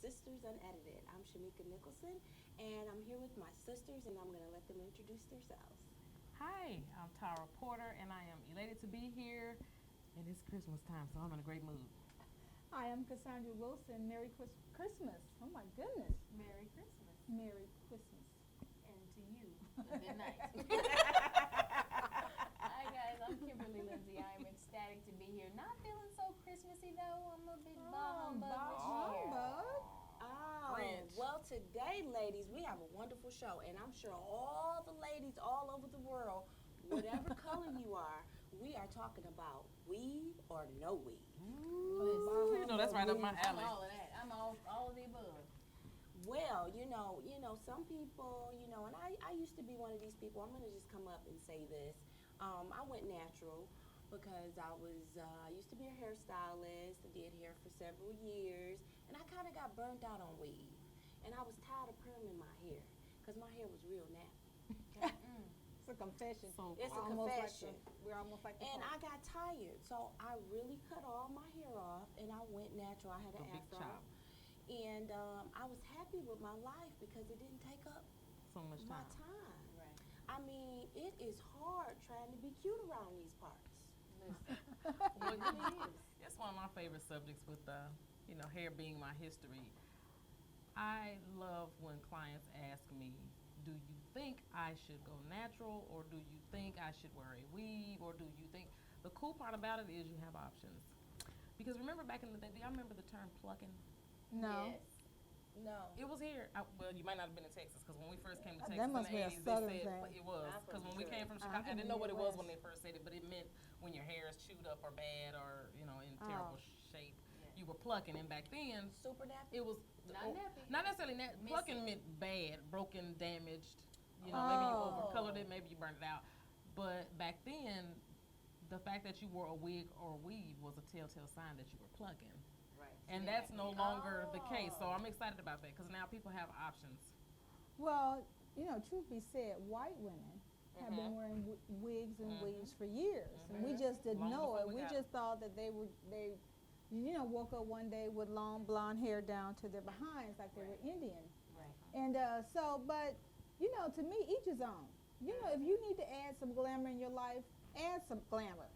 Sisters Unedited. I'm Shamika Nicholson, and I'm here with my sisters, and I'm going to let them introduce themselves. Hi, I'm Tara Porter, and I am elated to be here. And it's Christmas time, so I'm in a great mood. Hi, I'm Cassandra Wilson. Merry Christmas. Oh my goodness. Merry Christmas. Merry Christmas. And to you, a good night. Hi guys, I'm Kimberly Lindsay. I am ecstatic to be here. Not feeling so Christmassy though. I'm a bit bah humbug this year. Oh, well, today, ladies, we have a wonderful show, and I'm sure all the ladies all over the world, whatever color you are, we are talking about weed or no weed. Ooh, that's right up my I'm alley. all of that. I'm all of the above. Well, some people, and I used to be one of these people. I'm gonna just come up and say this. I went natural because I used to be a hairstylist. I did hair for several years, and I kind of got burnt out on weed. And I was tired of perming my hair because my hair was real nappy. Okay? It's a confession. It's a Almost like confession. we're almost like the And Pope. I got tired, so I really cut all my hair off, and I went natural. I had A an big afro, chop. and I was happy with my life because it didn't take up So much my time. time. Right. I mean, it is hard trying to be cute around these parts. Listen. Well, It really is. it's one of my favorite subjects with, hair being my history. I love when clients ask me, do you think I should go natural, or do you think I should wear a weave, or do you think? The cool part about it is you have options. Because remember back in the day, do y'all remember the term plucking? No. Yes. No. It was here. Well, you might not have been in Texas because when we first came to That Texas must in be the a 80s, southern they said thing. it was. I'm Because from when we came from I'm Chicago, I from didn't know what it was when they Midwest. first said it, but it meant when your hair is chewed up or bad or in terrible shape, Yeah. you were plucking. And back then, Super nappy? it was Not nappy. not necessarily plucking meant bad, broken, damaged. Maybe you Oh. overcolored it, maybe you burned it out. But back then, the fact that you wore a wig or a weave was a telltale sign that you were plucking. Right. And Yeah. that's no longer the case. So Oh. I'm excited about that because now people have options. Well, truth be said, white women have Mhm. been wearing wigs and Mhm. weaves for years, and we Mhm. just didn't Long know before it. we We got just thought that they woke up one day with long blonde hair down to their behinds like they were Indian. Right. And but to me, each his own. If you need to add some glamour in your life, add some glamour.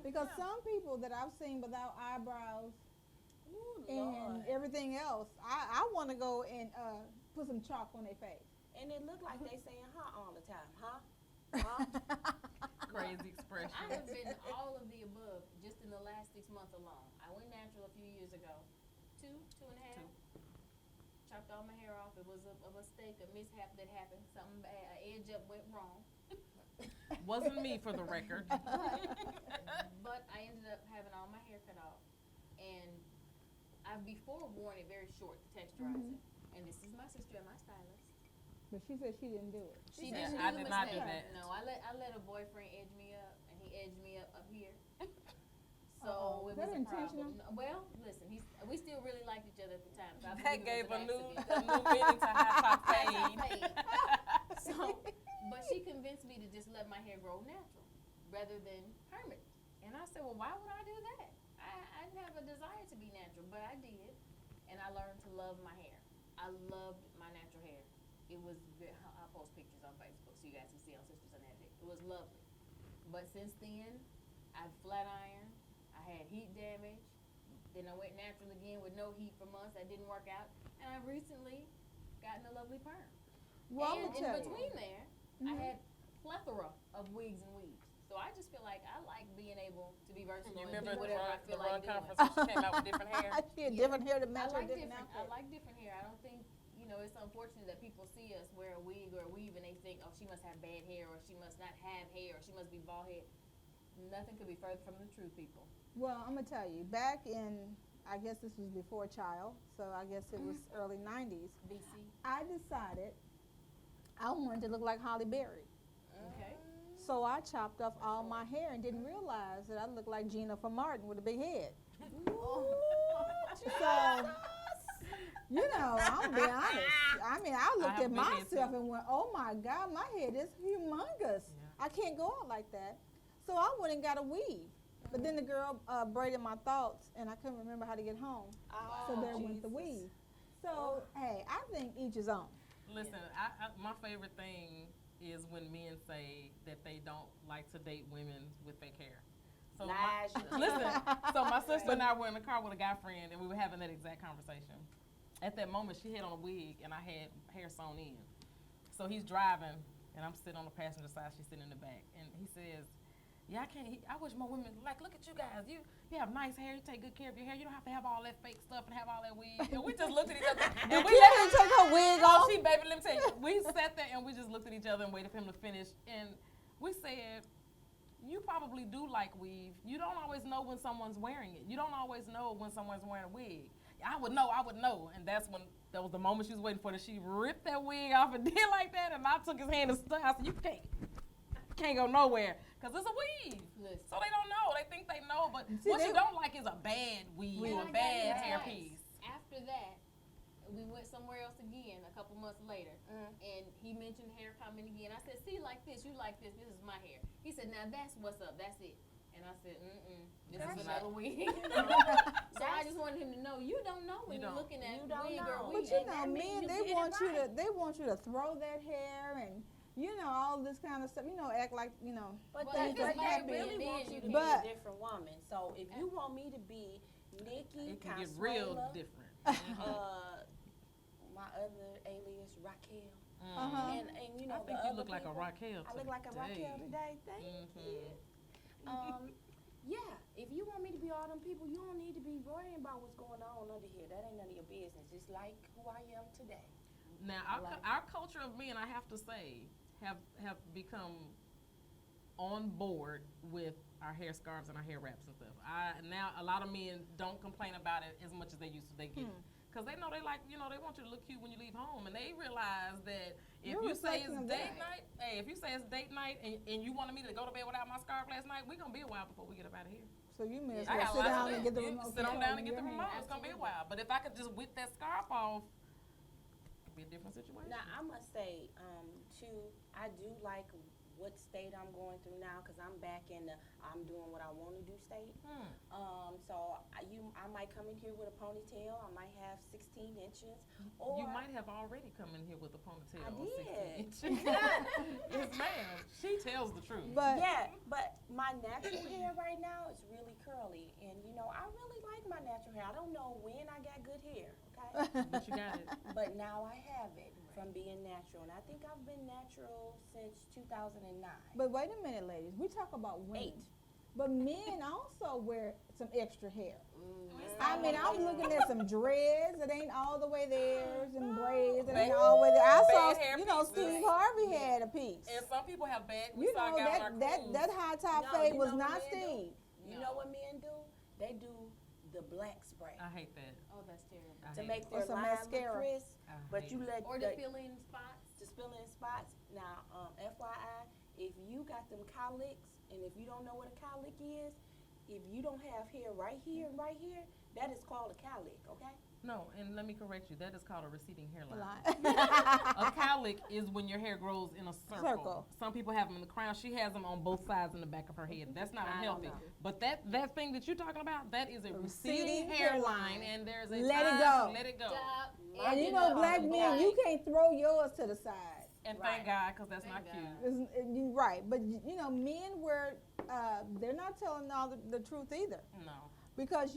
Because Yeah. some people that I've seen without eyebrows Ooh, and Lord. everything else, I want to go and put some chalk on their face. And it looked like they saying huh all the time, huh? Huh? Crazy expression. I have been all of the above just in the last 6 months alone. I went natural a few years ago. Two and a half. Two. Chopped all my hair off. It was a mistake, a mishap that happened. Something bad, an edge up went wrong. Wasn't me for the record. But I ended up having all my hair cut off. And I've before worn it very short to texturize it. And this is my sister and my stylist. But she said she didn't do it. She Yeah, didn't I do the did not do mistake. that. No, I let a boyfriend edge me up, and he edged me up here. Uh-oh. So it Is that was a intentional? problem. No, well, listen, we still really liked each other at the time. So I That believe it gave was a an new accident. meaning to high top High top fade. fade. So, but she convinced me to just let my hair grow natural rather than perm it. And I said, well, why would I do that? I didn't have a desire to be natural, but I did, and I learned to love my hair. I loved my natural hair. It was. I'll post pictures on Facebook so you guys can see on Sisters Unedited. It was lovely. But since then, I've flat ironed. I had heat damage. Then I went natural again with no heat for months. That didn't work out. And I've recently gotten a lovely perm. Well, And I'm in gonna tell you. between there, I Mhm. had plethora of wigs and weaves. So I just feel like I like being able to be versatile You and remember do the whatever I run feel like doing. conference when she came out with different hair? She had Yeah. different hair to match I her like different I outfit. like different hair. I don't think it's unfortunate that people see us wear a wig or a weave and they think, oh, she must have bad hair or she must not have hair or she must be bald head. Nothing could be further from the truth, people. Well, I'm gonna tell you, back in, I guess this was before Child, so I guess it was early '90s. BC. I decided I wanted to look like Holly Berry, Okay. so I chopped off all my hair and didn't realize that I looked like Gina from Martin with a big head. So, I'm being honest. I mean, I looked have at big head, myself too. and went, "Oh my God, my head is humongous. Yeah. I can't go out like that." So I went and got a weave. But then the girl braided my thoughts, and I couldn't remember how to get home. So there went the weave. So, hey, I think each his own. Listen, my favorite thing is when men say that they don't like to date women with fake hair. So Lies. listen, so my sister and I were in the car with a guy friend, and we were having that exact conversation. At that moment, she had on a wig, and I had hair sewn in. So he's driving, and I'm sitting on the passenger side. She's sitting in the back, and he says, "Yeah, I wish more women look at you guys. You have nice hair. You take good care of your hair. You don't have to have all that fake stuff and have all that wig." And we just looked at each other. Did we let her take her wig off? She, baby, let me tell you. We sat there and we just looked at each other and waited for him to finish. And we said, "You probably do like weave. You don't always know when someone's wearing it. You don't always know when someone's wearing a wig." I would know. And that was the moment she was waiting for. That she ripped that wig off and did like that. And I took his hand and stuck. I said, "You can't go nowhere because it's a weave." Listen. So they don't know. They think they know, but See, what you don't like is a bad weave or a bad hairpiece. After that, we went somewhere else again a couple months later, and he mentioned hair comment again. I said, "See, like this, you like this. This is my hair." He said, "Now that's what's up. That's it." And I said, "This is another wig." So I just wanted him to know you don't know when you're looking at wig or But weave. you know, men, they want you to throw that hair and all this kind of stuff. Act like But Well, they that's happy really and want then you to you be can- a different woman. So if you want me to be Nikki, It can get real Consuela, different. my other alias Raquel, Uh-huh. and I the think you other look like a people, Raquel I look like a Raquel today. Thank you. Yeah, if you want me to be all them people, you don't need to be worrying about what's going on under here. That ain't none of your business. Just like who I am today. Now, our culture of men, I have to say, have become on board with our hair scarves and our hair wraps and stuff. Now a lot of men don't complain about it as much as they used to. They get it. Because they know they want you to look cute when you leave home, and they realize that if You're you say it's reflecting date that. night, if you say it's date night and you wanted me to go to bed without my scarf last night, we're gonna be a while before we get up out of here. So you may as I well got sit lots down of and it. get the You remote. sit on control down and in get the your remote. hand. It's gonna be a while. But if I could just whip that scarf off, it'd be a different situation. Now I must say, too, I do like what state I'm going through now because I'm back in the I'm doing what I want to do state. So I might come in here with a ponytail. I might have 16 inches. Or You might have already come in here with a ponytail. I or 16 did. inches. Yes, ma'am. She tells the truth. But but my natural hair right now is really curly, and I really like my natural hair. I don't know when I got good hair, okay? But you got it. But now I have it from being natural, and I think I've been natural since 2009. But wait a minute, ladies. We talk about women. 8. But men also wear some extra hair. Yes, I mean, I'm looking at some dreads that ain't all the way there, some braids that ain't Bad- all the way there. I saw, bad hair pieces. Steve Harvey had a piece. And some people have bad. We You saw a know, guy on our cruise. that high top No, fade you was know what not men do? Steve. You No. know what men do? They do the black spray I hate that. Oh, that's terrible. I to hate make it. their some lines look mascara. crisp. I But hate you it. let Or the fill-in spots. just fill in spots. Now, FYI, if you got them cowlicks, and if you don't know what a cowlick is, if you don't have hair right here and right here, that is called a cowlick, okay? No, and let me correct you. That is called a receding hairline. Line. A cowlick is when your hair grows in a circle. Some people have them in the crown. She has them on both sides in the back of her head. That's not I don't unhealthy. know. But that thing that you're talking about, that is a receding receding hairline, hairline. and there's a Let it time go. to let it go. Stop. My And you did know, not black on the men, you black. can't throw yours to the side. And Right. thank God, because that's not Thank cute. God. You're right, but men wear. They're not telling all the truth either. No. Because,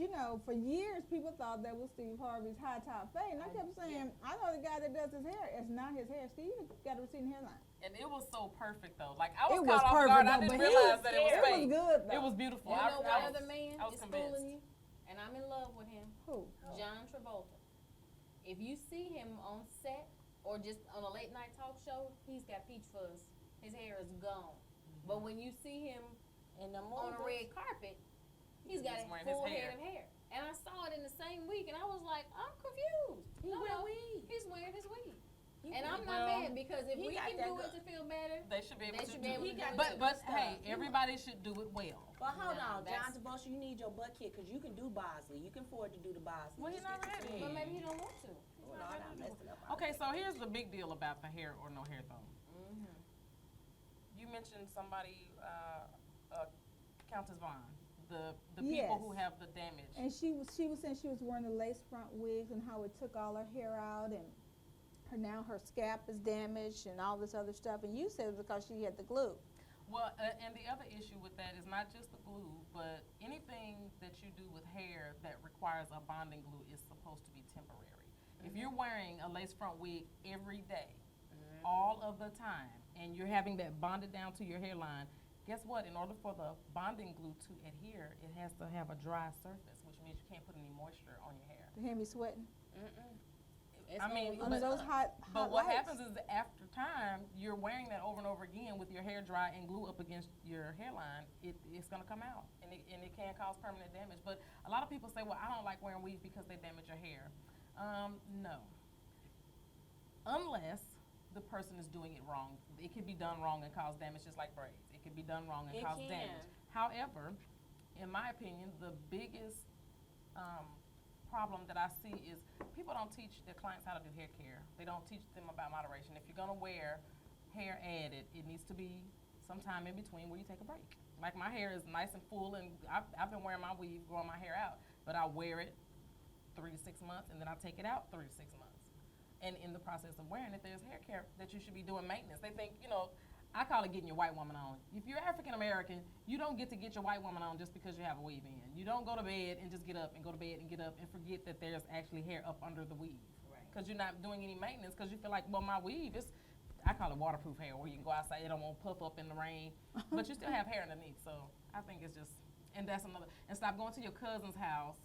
for years people thought that was Steve Harvey's high top fade. And I kept saying, I know the guy that does his hair. It's not his hair. Steve got a receding hairline. And it was so perfect, though. Like, I was It was caught off perfect, guard. I though, didn't but he realize was that it was It fake. was good, though. It was beautiful. You know what I was, other man I was is convinced. fooling you? And I'm in love with him. Who? John Travolta. If you see him on set or just on a late night talk show, he's got peach fuzz. His hair is gone. But when you see him In the on a red carpet, he's got a He's wearing his full hair. head of hair. And I saw it in the same week, and I was like, I'm confused. He No, wear no, weave. he's wearing his weave. He And wear- I'm not Well, mad because if he we got can that do it good- to feel better, They should be able They to should do be able it. to do it But too. hey, Stuff. everybody should do it well. But hold No, on, John that's- DeBosch, you need your butt kit because you can do Bosley. You can afford to do the Bosley. Well, Just he's not get your ready. twin. but maybe he don't want to. Oh, no, I'm messing up. our Okay, thing. so here's the big deal about the hair or no hair thong. You mentioned somebody, Countess Vaughn. the people who Yes. have the damage. And she was saying she was wearing the lace front wigs and how it took all her hair out, and her scalp is damaged and all this other stuff. And you said it was because she had the glue. Well, and the other issue with that is not just the glue, but anything that you do with hair that requires a bonding glue is supposed to be temporary. If you're wearing a lace front wig every day, all of the time, and you're having that bonded down to your hairline, guess what? In order for the bonding glue to adhere, it has to have a dry surface, which means you can't put any moisture on your hair. The hand be sweating I mean, under those hot but what lights. happens is that after time, you're wearing that over and over again with your hair dry and glue up against your hairline, it's going to come out, and it can cause permanent damage. But a lot of people say, well, I don't like wearing weaves because they damage your hair. No. Unless the person is doing it wrong. It could be done wrong and cause damage, just like braids. It could be done wrong and It cause can. damage. However, in my opinion, the biggest problem that I see is people don't teach their clients how to do hair care. They don't teach them about moderation. If you're gonna wear hair added, it needs to be sometime in between where you take a break. Like my hair is nice and full, and I've been wearing my weave, growing my hair out, but I wear it 3 to 6 months, and then I take it out 3 to 6 months. And in the process of wearing it, there's hair care that you should be doing maintenance. They think, I call it getting your white woman on. If you're African American, you don't get to get your white woman on just because you have a weave in. You don't go to bed and just get up and go to bed and get up and forget that there's actually hair up under the weave. Right. Because you're not doing any maintenance, because you feel like, well, my weave is, I call it waterproof hair, where you can go outside, it don't won't puff up in the rain, but you still have hair underneath. So I think it's just, and that's another, and stop going to your cousin's house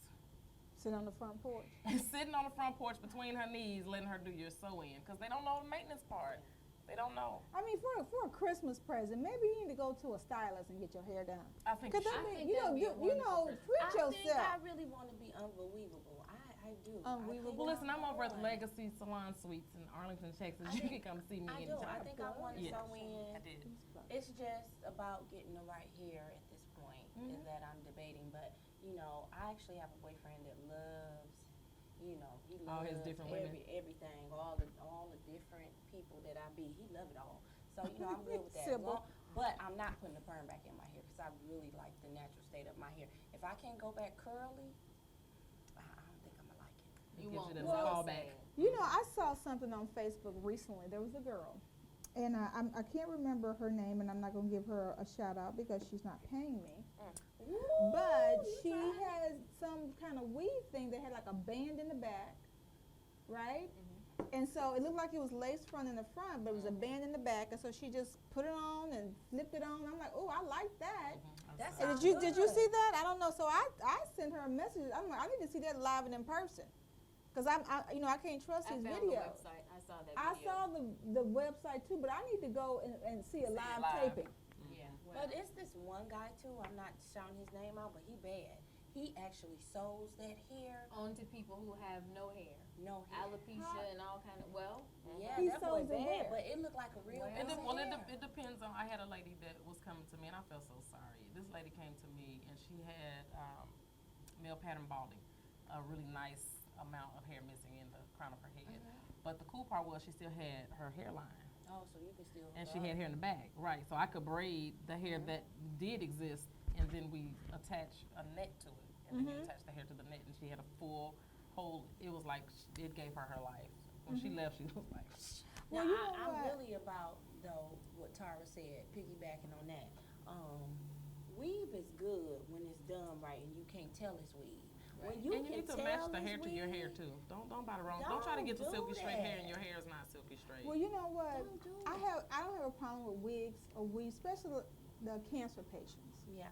Sit on the front porch. and sitting on the front porch between her knees, letting her do your sew-in, because they don't know the maintenance part. They don't know. I mean, for a Christmas present, maybe you need to go to a stylist and get your hair done. I think Because you I should. mean, think that'd be a wonderful treat I think yourself. I really want to be unbelievable. I do. Unbelievable. Well, listen, I'm over at the want. Legacy Salon Suites in Arlington, Texas. I You think- can come see me I do. anytime. I think I want to Yes. sew in. I did. It's just about getting the right hair at this point is that I'm debating. But I actually have a boyfriend that loves, he loves All his different women. everything, all the different people that I be. He love it all. So I'm good with that. Simple. But I'm not putting the perm back in my hair because I really like the natural state of my hair. If I can't go back curly, I don't think I'm gonna like it. It You gives won't you that feel the fallback. same. I saw something on Facebook recently. There was a girl, and I can't remember her name, and I'm not going to give her a shout out because she's not paying me. But she has some kind of weave thing that had like a band in the back, right? And so it looked like it was lace front in the front, but it was a band in the back, and so she just put it on and flipped it on. I'm like, oh, I like that. That's And sounds did you good. see that? I don't know. So I sent her a message. I'm like, I need to see that live and in person, because I can't trust I these found videos. the website. I saw that I video. saw the website too, but I need to go and see a See it live live. taping. Yeah. But it's this one guy too. I'm not shouting his name out, but he bad. He actually sews that hair. Onto people who have no hair, No hair. alopecia and all kind of. Yeah, He that boy sews it bad, where? but it looked like a real Well, piece of hair. It depends on. I had a lady that was coming to me, and I felt so sorry. This lady came to me, and she had male pattern balding, a really nice amount of hair missing in the crown of her head. But the cool part was she still had her hairline, Oh, so you can still. and she had hair in the back, right? So I could braid the hair that did exist, and then we attach a net to it, and then you attach the hair to the net, and she had a full whole. It was like it gave her her life. When she left, she was like. Now, Well, you know I'm what? really about, though, what Tara said, piggybacking on that. Weave is good when it's done right and you can't tell it's weave. When you And you can need to tell match the it's hair to your hair weave, too. Don't buy the wrong. Don't try to get the Don't silky do straight hair and that. your hair is not silky straight. Well, you know what? Don't do I it. don't have a problem with wigs or weaves, especially the cancer patients. Yeah.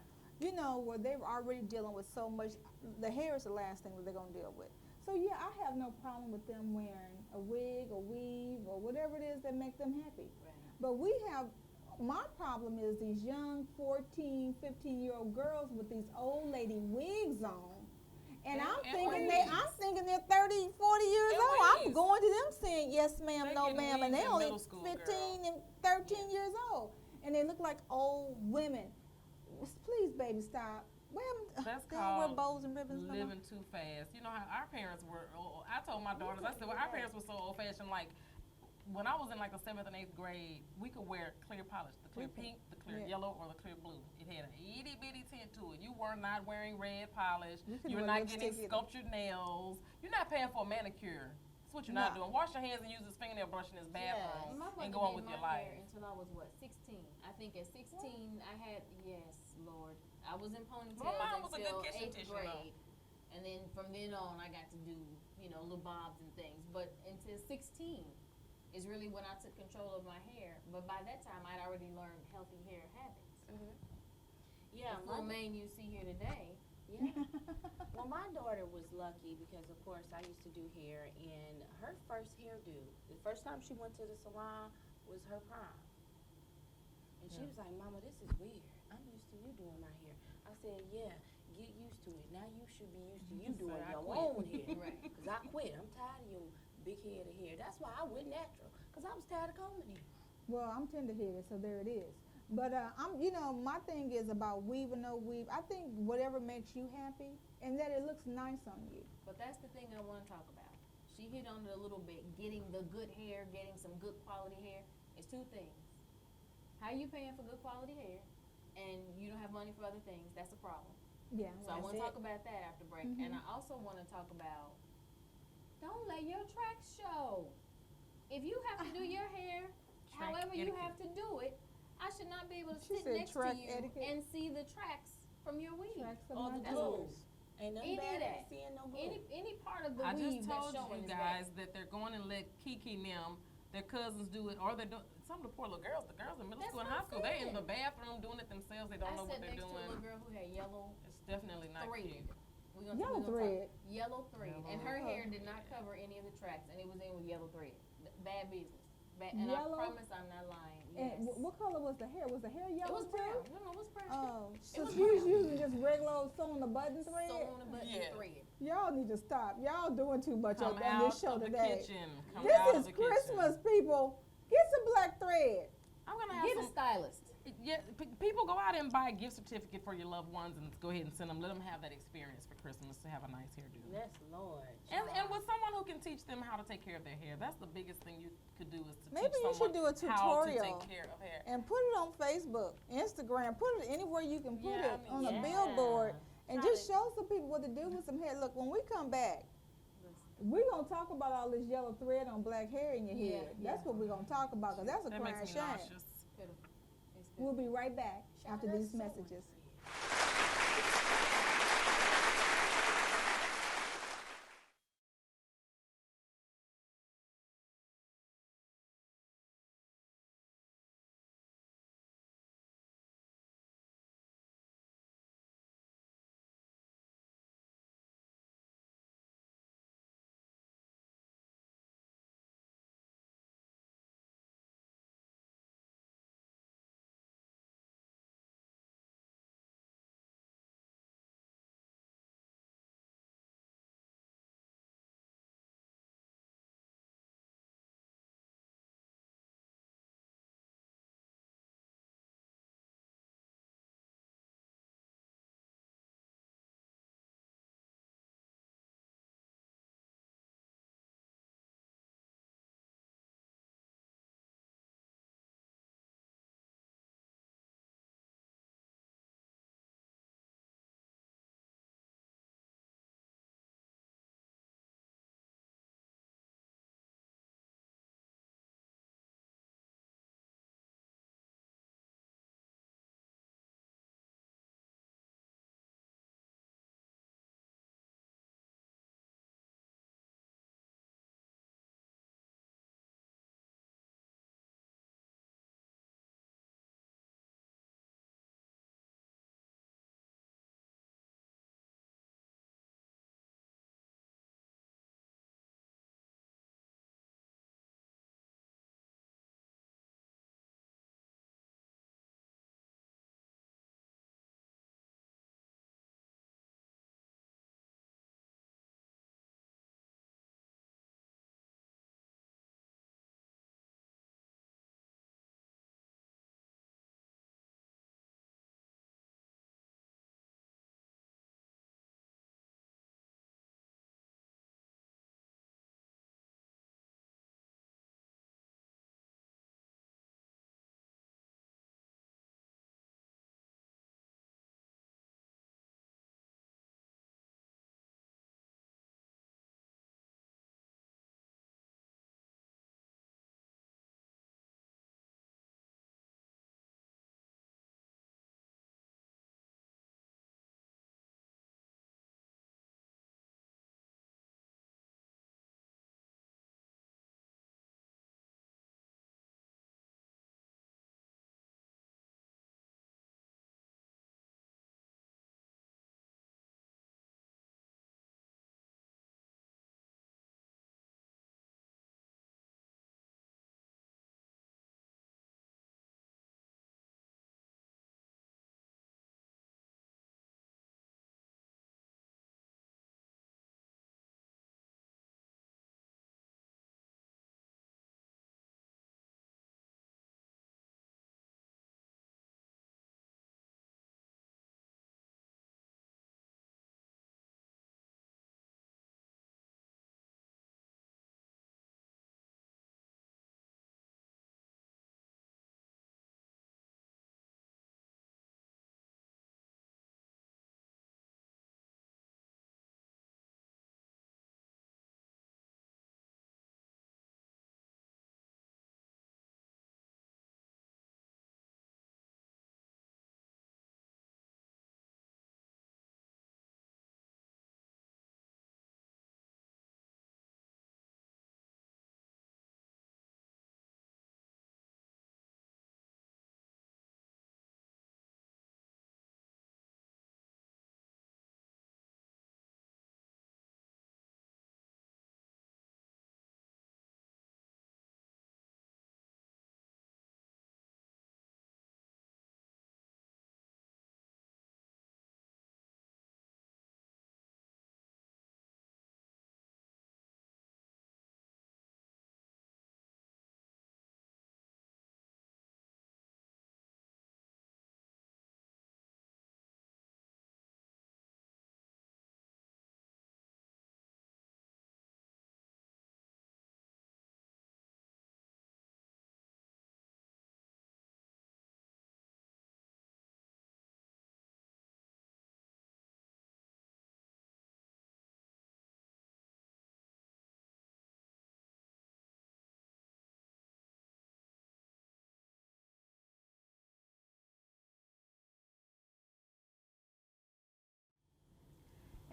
Where they're already dealing with so much. The hair is the last thing that they're gonna deal with. So yeah, I have no problem with them wearing a wig or weave or whatever it is that make them happy. But my problem is these young 14, 15-year-old girls with these old lady wigs on. And I'm thinking they're 30, 40 years And old. I'm weaves. going to them saying yes ma'am, They no get ma'am, and weaves they in only middle school, 15 girl. and 13 years old. And they look like old women. Please, baby, stop. That's they don't wear called bows and ribbons. no more. living too fast. You know how our parents were. I told my daughters. I said, well, our parents were so old fashioned. Like when I was in like the 7th and 8th grade, we could wear clear polish, the clear pink, the clear Yeah. yellow, or the clear blue. It had an itty bitty tint to it. You were not wearing red polish. You couldn't You're wear not getting lipstick either. sculptured nails. You're not paying for a manicure. That's what you're not No. doing. Wash your hands and use this fingernail brush in this bathroom My and mother go on did with your my hair life. until I was what, 16. I think at 16 I had, yes, Lord, I was in ponytails My mom was a good until kitchen 8th tissue, grade, and then from then on I got to do, you know, little bobs and things. But until 16 is really when I took control of my hair. But by that time I'd already learned healthy hair habits. Yeah, The full mane you see here today. yeah. Well, my daughter was lucky because, of course, I used to do hair, and her first hairdo, the first time she went to the salon was her prom. And she was like, Mama, this is weird. I'm used to you doing my hair. I said, yeah, get used to it. Now you should be used to you doing I your quit. own hair. Right. Because I quit. I'm tired of your big head of hair. That's why I went natural, because I was tired of combing it. Well, I'm tender-headed, so there it is. But you know, my thing is about weave or no weave. I think whatever makes you happy and that it looks nice on you. But that's the thing I want to talk about. She hit on it a little bit. Getting the good hair, getting some good quality hair is two things. How you paying for good quality hair, and you don't have money for other things? That's a problem. Yeah. So I That's want to it. talk about that after break. Mhm. And I also want to talk about, don't let your tracks show. If you have to do your hair, Track however you etiquette. have to do it, I should not be able to She sit said next to track you etiquette. and see the tracks from your weave. Tracks of Oh, my the that's jewels. blues. Ain't Any nothing of bad that. at seeing no Any blue. any part of the I weave just that's told showing you is guys bad. that they're going and let Kiki and them, their cousins do it, or they're doing, some of the poor little girls, the girls in middle That's school and what high I'm school, they're in the saying. bathroom doing it themselves. They don't I know what sat they're next to a little doing. girl who had yellow It's definitely not thread. cute. Yellow thread. Yellow thread, and her Yellow. hair did not cover any of the tracks, and it was in with yellow thread. Bad business. And Yellow? I promise I'm not lying. And Yes. what color was the hair? Was the hair It yellow was too? brown. No, it was brown. Oh, so was she was brown. using just regular old sewn the button thread. Sewn a button Yeah. thread. Y'all need to stop. Y'all doing too much Come on out this show of the today. kitchen. Come This out is of the Christmas, kitchen. people. Get some black thread. I'm gonna have Get a some. stylist. Yeah, people go out and buy a gift certificate for your loved ones and go ahead and send them. Let them have that experience for Christmas to have a nice hairdo. Yes, Lord. And with someone who can teach them how to take care of their hair. That's the biggest thing you could do is to Maybe teach you someone should do a how to tutorial. take care of hair. And put it on Facebook, Instagram, put it anywhere you can put Yeah, it I on mean, a yeah. billboard, and Try just to- show some people what to do with some hair. Look, when we come back, we're gonna talk about all this yellow thread on black hair in your Yeah, head. That's what we're gonna talk about, cause that's a That crying makes me shame. nauseous. It's pitiful. It's pitiful. We'll be right back Shout after out these to someone. messages.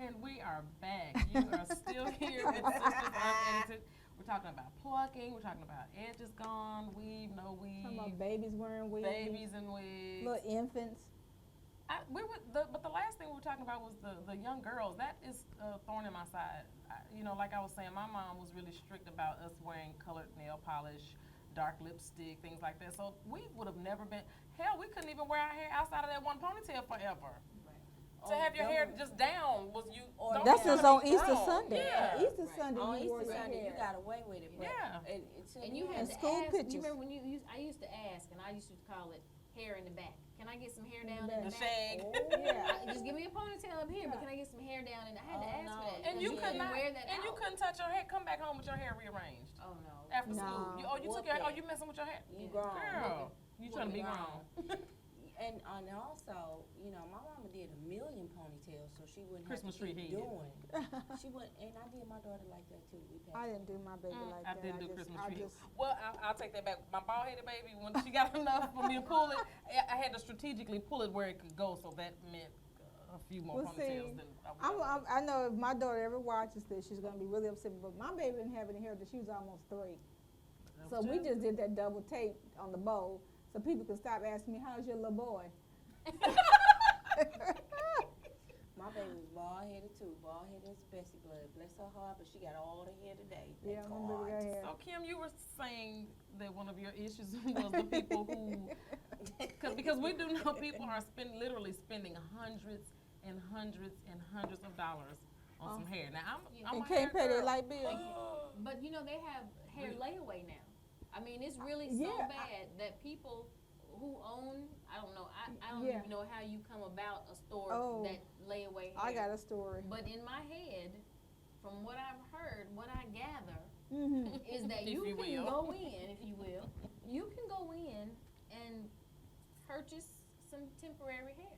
And we are back. You are still here with Sisters Unedited. We're talking about plucking. We're talking about edges gone, weave, no weave. Talking about babies wearing wigs. Babies and wigs. Little infants. But the last thing we were talking about was the young girls. That is a thorn in my side. Like I was saying, my mom was really strict about us wearing colored nail polish, dark lipstick, things like that. So we would have never been. Hell, we couldn't even wear our hair outside of that one ponytail forever. To have your hair just down was you. That's just on Easter grown. Sunday. Yeah. Easter Sunday, On you wore Easter your Sunday, hair. you got away with it. But Yeah. And you had And to school ask. pictures. You remember when I used to ask, and I used to call it hair in the back. Can I get some hair down in The the The back? shag. Yeah. Just give me a ponytail up here, but can I get some hair down? And I had to Oh, ask no. for that. And 'cause you could couldn't not. wear that And you out. couldn't touch your hair. Come back home with your hair rearranged Oh no. after No. school. You took your. Oh, you messing with your hair. You Yeah. grown. Girl, you trying to be Grown. grown. And also, my mama did 1,000,000 ponytails, so she wouldn't Christmas have to tree keep head. doing. She wouldn't, and I did my daughter like that too. We passed I didn't do my baby like I that. didn't do Christmas I tree. just, Well, I'll take that back. My bald-headed baby, when she got enough for me to pull it, I had to strategically pull it where it could go, so that meant a few more Well, ponytails see, than I would. I know if my daughter ever watches this, she's gonna be really upset. But my baby didn't have any hair till she was almost 3. So we just did that double tape on the bow, so people could stop asking me, "How's your little boy?" My baby was bald-headed too. Bald-headed as Bessie blood. Bless her heart, but she got all the hair today. Yeah, Thank my baby got God. hair. So Kim, you were saying that one of your issues was the people who, because we do know people are literally spending hundreds and hundreds and hundreds of dollars on some hair. Now I'm And a can't hair pay their girl. light bill. But they have hair layaway now. I mean, it's really so Yeah, bad that people who own, I don't know, I don't Yeah. even know how you come about a store Oh. that layaway hair. I got a story. But in my head, from what I've heard, what I gather, Mm-hmm. is that If you you can will. go in, if you will, you can go in and purchase some temporary hair,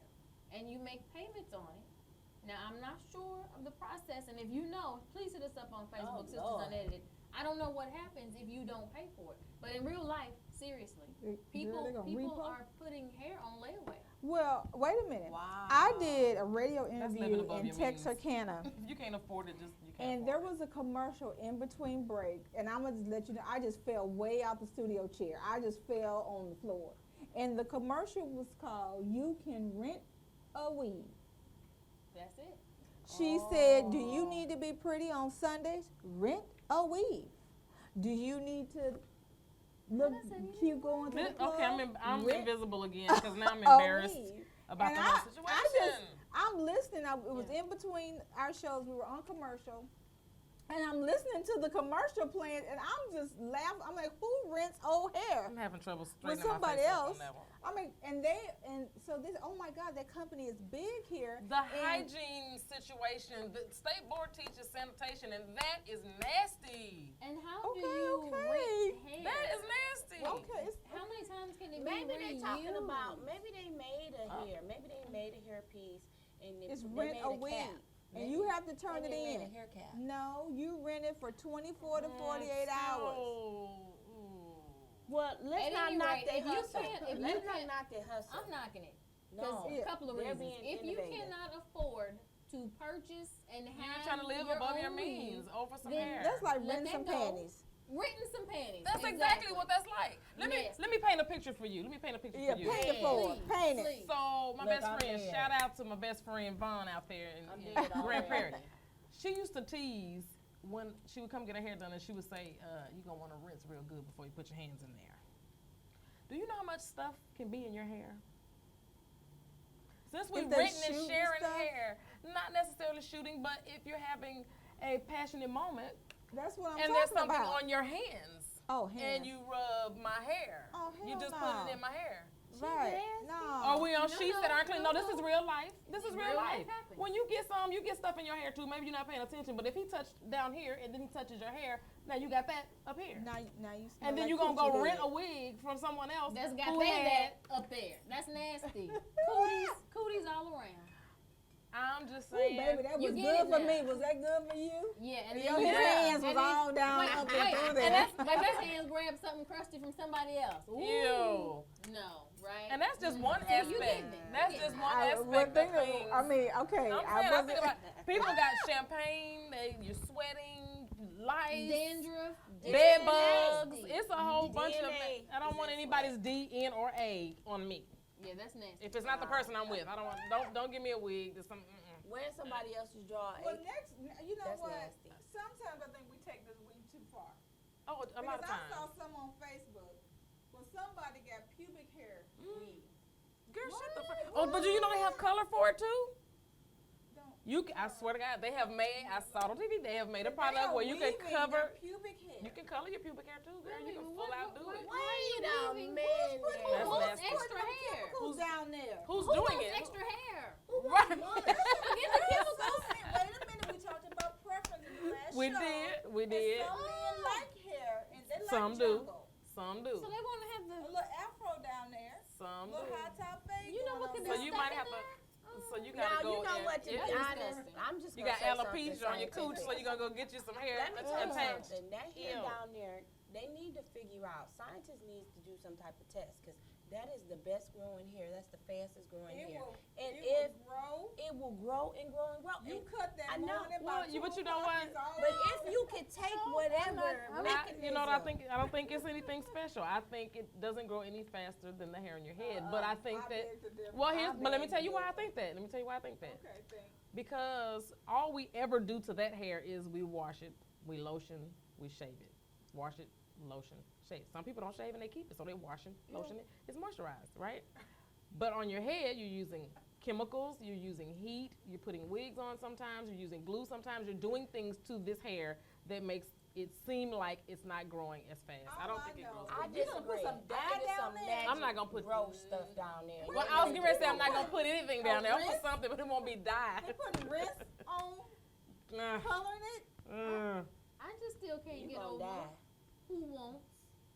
and you make payments on it. Now, I'm not sure of the process, and if you know, please hit us up on Facebook, Sisters Lord. Unedited. I don't know what happens if you don't pay for it, but in real life, seriously, people are putting hair on layaway. Well, wait a minute. Wow. I did a radio living interview above in your means. Texarkana. If you can't afford it, just you can't. And there afford was a commercial in between break, and I'm gonna just let you know, I just fell way out the studio chair. I just fell on the floor. And the commercial was called "You Can Rent a Weave." That's it. She said, "Do you need to be pretty on Sundays? Rent a weave. Do you need to look I said, you cute know going to the it. club? Okay, I'm Rent invisible again because now I'm a embarrassed weave." about And the I whole situation. I'm listening. It was in between our shows. We were on commercial. And I'm listening to the commercial playing, and I'm just laughing. I'm like, who rents old hair? I'm having trouble With straightening somebody my face up else. on that one. I mean, and so this, oh my God, that company is big here. The And- hygiene situation, the state board teaches sanitation, and that is nasty. And how Okay, do you okay. rent hair? That is nasty. Okay, it's, How many times can it Maybe be they talking reused? about, maybe they made a hair, maybe they made a hairpiece and it's they rent made a a weave, cap. and you have to turn it Maybe they in. made a hair cap. No, you rent it for 24 to 48 hours. Well, let's At not any knock rate, their if you hustle. can't- if you Let's not can't- knock their hustle. I'm knocking it. No, Because a couple of they're reasons. being If you innovative. cannot afford to purchase and have You're trying to live your above your own means weave, over some then hair. That's like Let renting some that go. panties. renting some panties. That's exactly what that's like. Let Yes. me paint a picture for you. Let me paint a picture Yeah, for you. paint it for Please, her. Paint it. please. So my Look, best I'm friend, dead. shout out to my best friend Vaughn out there in dead Grand Prairie. already. She used to tease when she would come get her hair done, and she would say, "You're gonna want to rinse real good before you put your hands in there." Do you know how much stuff can be in your hair? Since we've If they written and shoot sharing stuff? hair, not necessarily shooting, but if you're having a passionate moment That's what I'm and there's talking something about. on your hands, Oh, hands. and you rub my hair, Oh, you hell just no. put it in my hair. Right. nasty. No. Are we on No, sheets no, that aren't clean? no, No, this is no. real life. This is real Real life. life happens. When you get some, you get stuff in your hair too. Maybe you're not paying attention, but if he touched down here and then he touches your hair, now you got that up here. Now you smell And then like you're going to coochie go head. rent a wig from someone else That's got who that had, up there. That's nasty. Cooties all around. I'm just Ooh, saying. baby, that You was get good it for now. me. Was that good for you? Yeah, and Your then you hands was and then- all down wait, up wait, and through and there. that's like his hands grab something crusty from somebody else. Ooh. Ew. No, right? And that's just one See, you aspect. getting it. That's You just getting one I aspect would think of things. I mean, okay. I'm I saying, I wasn't. think about people got champagne, you're sweating, lice, Dandruff, bed DNA. bugs. It's a whole bunch of. DNA. I don't want anybody's D, N, or A on me. Yeah, that's nasty. If it's not the person I'm with, I don't want. Don't give me a wig. There's some. Wearing somebody else's draw. Well, next, you know That's what? nasty. Sometimes I think we take this weed too far. Oh, a lot of Because I saw times. some on Facebook where somebody got pubic hair weed. Girl, shut the fuck. Oh, but do you know they have color for it too? Don't. I swear to God, they have made. I saw it on TV. They have made a product where you can cover. pubic hair. You can color your pubic hair too, girl. You can Really? full out do it. Wait a leaving? minute. That's Who wants nasty. extra hair? Who's down there? Who's Who doing wants it? extra hair? Right. Forget the chemicals. Wait a minute, we talked about preference in the last We show. did. We And did. some men like hair, and they like Some do. jungle. Some do. So they want to have A the. little afro down there. Some A little do. high top fade. You know what going could on So be you down might stuck have in to. there? So you Now gotta go. you know and- what? To be That's honest, disgusting. I'm just. You gonna got say alopecia something on your cooch, so scientific. you're gonna go get you some hair Let me tell you attached. something. That hair Ew. down there, they need to figure out. Scientists need to do some type of test because that is the best growing hair. That's the fastest growing It hair. will, And it if will grow. it will grow and grow and grow. You And- cut that I know. morning Well, about you- but 2 you know o'clock, what? it's all but over. if you could take whatever You know what I mechanism- think? I don't think it's anything special. I think it doesn't grow any faster than the hair on your head. But I think that. beg to differ. Well, here's. I But let me beg tell to you why I differ. think that. Let me tell you why I think that. Okay, thanks. Because all we ever do to that hair is we wash it, we lotion, we shave it. Wash it, lotion, shave. Some people don't shave and they keep it, so they wash it, lotion it. It's moisturized, right? But on your head, you're using chemicals, you're using heat, you're putting wigs on sometimes, you're using glue sometimes, you're doing things to this hair that makes it seem like it's not growing as fast. I don't think it grows. I You gonna put disagree. some dye I think it's down some there? magic I'm not gonna put- gross stuff down there. Well, I was getting ready to say I'm not gonna put anything down there. I'll put something, but it won't be dyed. They putting wrist on, Nah. coloring it. I just still can't You get gonna over die. who wants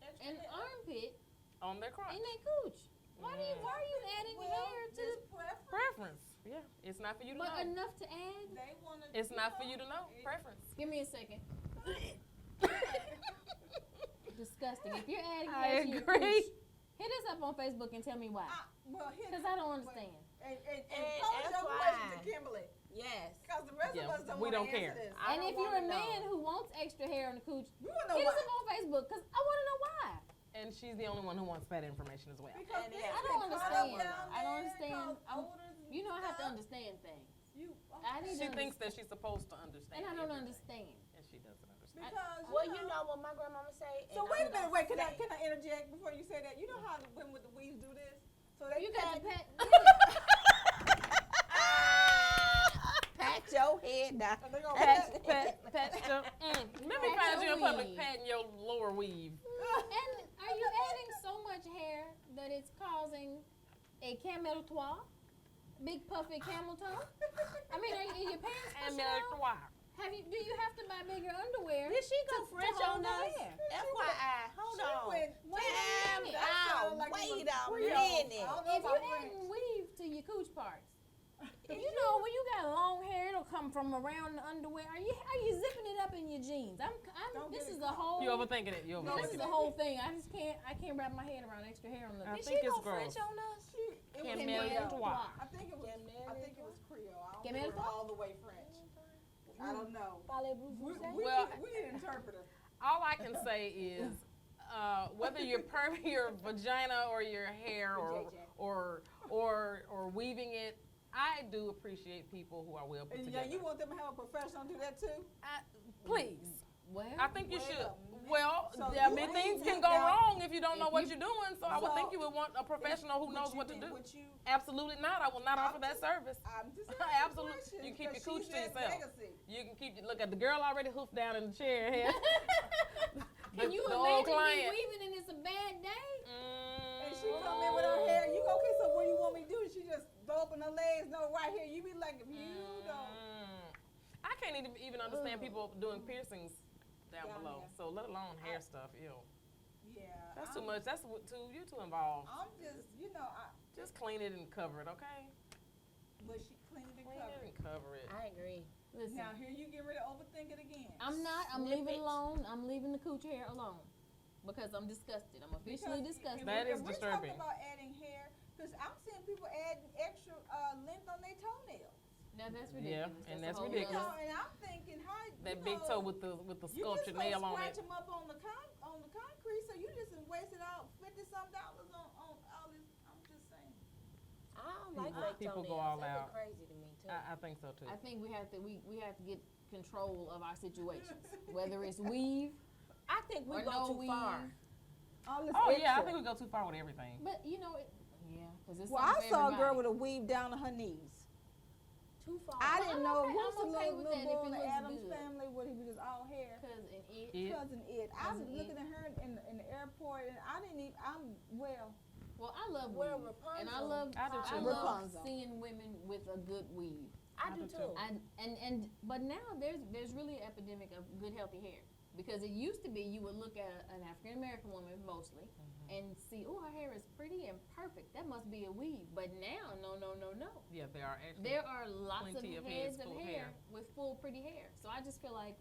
Extra an hair. armpit On their crotch. in their cooch. Why are you adding Well, hair to this the preference. Preference. Yeah, it's not for you to but know. enough to add? They wanna. It's not for you to know. it- Preference. Give me a second. Disgusting. If you're adding I hair to your agree. cooch, hit us up on Facebook and tell me why. Well, here. Because I don't understand. And And pose your FYI. question to Kimberly, Yes. because the rest Yeah, of us don't we wanna don't answer care. this. I And don't if you're a wanna know. man who wants extra hair on the cooch, We wanna know hit us why. up on Facebook because I want to know why. And she's the only one who wants that information as well. Because And things I get don't caught up understand. down I don't there, understand. cause odors and You know I have to stuff. understand things. I I need She to thinks that she's supposed to understand. and I don't everything, understand. And she doesn't understand. because Well, you know what my grandmama say. So and wait I'm a minute, gonna wait. Can say- I interject before you say that? You know how the women with the weaves do this? So they You got the pat- pet. Pat your head down. and they gonna Pat, pat- pat your, Let me Pat find you your in public weave. patting your lower weave. And are you adding so much hair that it's causing a camel toe? Big puffy camel toe? I mean, are your pants And pushing out? Mary Do you have to buy bigger underwear? Did she go to French hold on the us? hair? FYI, hold She on. went- Wait a Damn minute. out. like it Wait was a Creole. minute. I don't know If about you're French. adding weave to your cooch parts, you know when you got long hair, it'll come from around the underwear. Are you zipping it up in your jeans? Don't This get is it a whole. You overthinking it. You This overthinking is it. the whole thing. I can't wrap my head around extra hair on the. I Did think she it's go gross. French on us? It was Camel Creole. toe. I think it was Creole. I don't Camel think it was toe? all the way French. I don't know. Parlez-vous We, français? we, Well- need, we need an interpreter. All I can say is, whether you're perming your vagina or your hair or weaving it, I do appreciate people who are well put And together. you want them to have a professional do that too? Please. Well, I think you Wait should. a minute. Well, So I you mean, weave things it can go now. wrong if you don't know If what you- you're doing. So I would So think you would want a professional who knows what to do. Would you? Absolutely not. I will not offer that service. I'm just Absolutely. asking You keep your questions, cooch because to she's yourself. at Legacy. You can keep. Look at the girl already hoofed down in the chair. Here. can you the old imagine me client. weaving and it's a bad day? And she come in with her hair. You go, okay, so what do you want me to do? She just throw open her legs. No, right here. You be like, if you don't. I can't even understand people doing piercings down Down below. there. So let alone hair stuff. Ew. Yeah. That's too much. That's you're too involved. I'm just, Just clean it and cover it, okay? but she, clean it and Clean cover it it. and cover it. I agree. Listen, Now here you get ready to overthink it again. I'm not. I'm Snip leaving it. alone. I'm leaving the cooch hair alone because I'm disgusted. I'm officially Because disgusted. That is we're disturbing. talking about adding hair, because I'm seeing people adding extra length on their toenails. Now that's Yeah, ridiculous. and a that's whole ridiculous. nother- And I'm thinking, how That big toe with the you sculpture just nail on scratch it. them up on the concrete, so you just wasted out $50-some on all this. I'm just saying. I don't like People- fake people toenails. go all They look out. crazy to me too. I think so too. I think we have to get control of our situations, whether it's weave I think we or go no too weave. far. All this Oh yeah, I extra. think we go too far with everything. But you know, because it's Well, I something for saw a girl everybody. with a weave down to her knees. Too far. I Well, didn't I'm know okay- who's the I'm okay little, with little that if boy it in the looks Adams good. family where he was just all hair. Cousin it. It- Cousin Ed. I was Cousin Ed. looking at her in the airport, and I didn't even. Well, I love Well, weave, and I Rapunzel. love I do too. love Rapunzel. seeing women with a good weave. I I do do too. too. But now there's really an epidemic of good healthy hair, because it used to be you would look at an African American woman mostly and see, oh, her hair is pretty and perfect, that must be a weave. But now no, Yeah, there are actually. there are lots of Plenty of heads heads of full hair hair. with full pretty hair. So I just feel like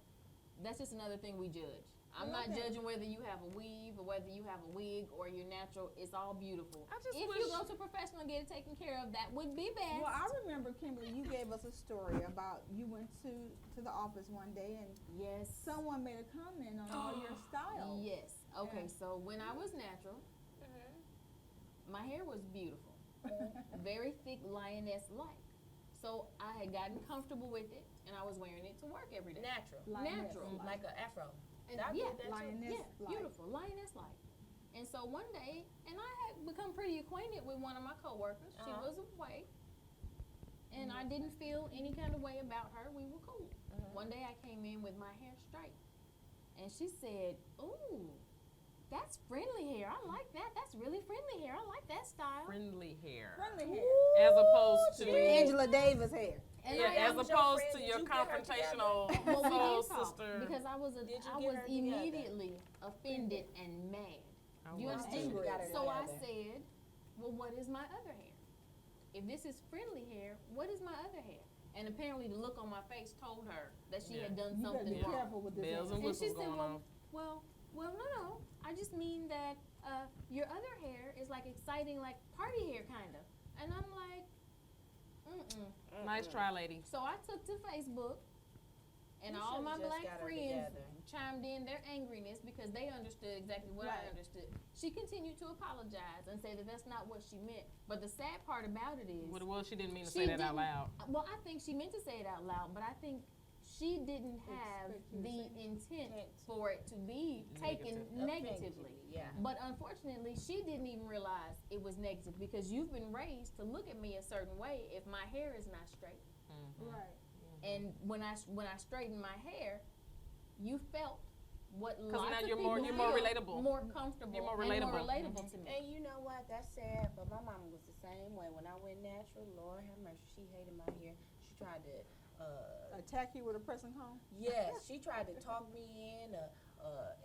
that's just another thing we judge. I'm Well, not okay. judging whether you have a weave or whether you have a wig or you're natural. It's all beautiful. I just If wish- you go to a professional and get it taken care of, that would be best. Well, I remember, Kimberly, you gave us a story about you went to the office one day and Yes. someone made a comment on all your style. Yes. Okay. Yeah. So when I was natural, Mhm. my hair was beautiful, very thick, lioness-like. So I had gotten comfortable with it, and I was wearing it to work every day. Natural. Natural. Like an afro. And I yeah, did that too. Lioness. yeah, like. beautiful, lioness-like. And so one day, and I had become pretty acquainted with one of my coworkers. She Uh-huh. was white, and I didn't feel any kind of way about her. We were cool. Mhm. One day I came in with my hair straight, and she said, "Ooh, that's friendly hair. I like that. That's really friendly hair. I like that style." friendly hair. Friendly hair. As opposed to Angela Davis hair. And yeah, I as was your opposed friend. to Did your you get her confrontational well, we soul did talk sister. because I was Did you I get was her together? immediately offended and mad. I You was understand? too. Got her So I together. said, "Well, what is my other hair? If this is friendly hair, what is my other hair?" And apparently, the look on my face told her that she had done You better something be wrong. careful with this. Bells hair. and And she whistles said, going on. well, no. I just mean that your other hair is like exciting, like party hair kind of. And I'm like, Nice try, lady. So I took to Facebook, and You all should've my just black got her friends together. chimed in their angriness because they understood exactly what I Right. understood. She continued to apologize and say that that's not what she meant. But the sad part about it is, What it was, she didn't mean to she say that out didn't- loud. well, I think she meant to say it out loud, but I think she didn't have Expect you to the say intent Intent. for it to be taken Negative. negatively. Yeah. But unfortunately, she didn't even realize it was negative because you've been raised to look at me a certain way if my hair is not straight. Right. And when I straightened my hair, you felt what 'Cause lots now of you're people more- you're more feel, relatable. more comfortable, You're more and more relatable. relatable to me. And you know what? That's sad, but my mama was the same way. When I went natural, Lord have mercy, she hated my hair. She tried to, Attack you with a pressing comb. yes, she tried to talk me in,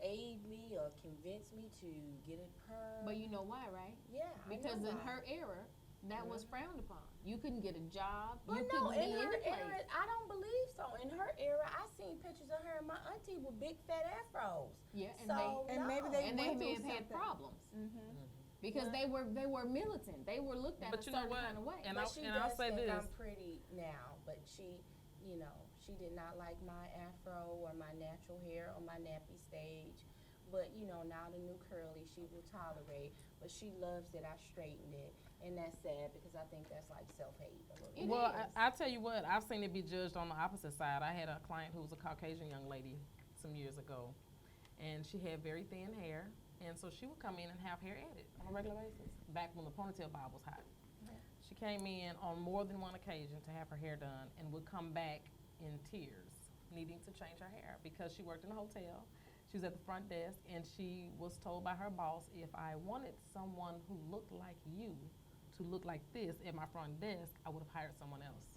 aid me, or convince me to get it perm. But you know why, right? Yeah, I Because know in why. her era, that was frowned upon. You couldn't get a job. But you no, couldn't in be her any era, place. I don't believe so. In her era, I seen pictures of her and my auntie with big fat afros. Yeah, and So, And no. maybe they they went may through have had something. problems Mm-hmm. because Well- they were militant. They were looked at But a you know certain what? kind of way. And But I'll- she and I'll does say think this. I'm pretty now, but she, you know, she did not like my afro or my natural hair on my nappy stage. But, you know, now the new curly, she will tolerate. But she loves that I straightened it. And that's sad because I think that's like self-hate a little It bit. Well, is. I tell you what, I've seen it be judged on the opposite side. I had a client who was a Caucasian young lady some years ago, and she had very thin hair, and so she would come in and have hair added on a regular basis, back when the ponytail bob was hot. She came in on more than one occasion to have her hair done and would come back in tears, needing to change her hair because she worked in a hotel. She was at the front desk, and she was told by her boss, if I wanted someone who looked like you to look like this at my front desk, I would have hired someone else.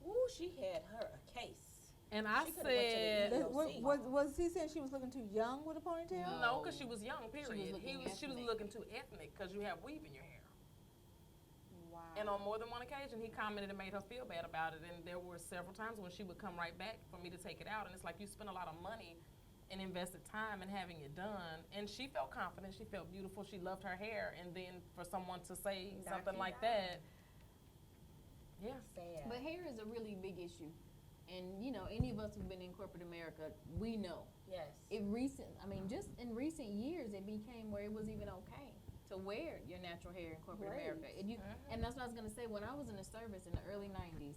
Ooh, she had her a case. And I She coulda went to the said, EEOC. Was he saying she was looking too young with a ponytail? no, because she was young, period. looking She was ethnic. looking too ethnic because you have weave in your hair. Wow. And on more than one occasion, he commented and made her feel bad about it. And there were several times when she would come right back for me to take it out. And it's like you spent a lot of money and invested time in having it done. And she felt confident. She felt beautiful. She loved her hair. And then for someone to say something like that, yeah. Sad. But hair is a really big issue. And, you know, any of us who've been in corporate America, we know. Yes. Just in recent years, it became where it was even okay to wear your natural hair in corporate America. And that's what I was going to say. When I was in the service in the early 90s,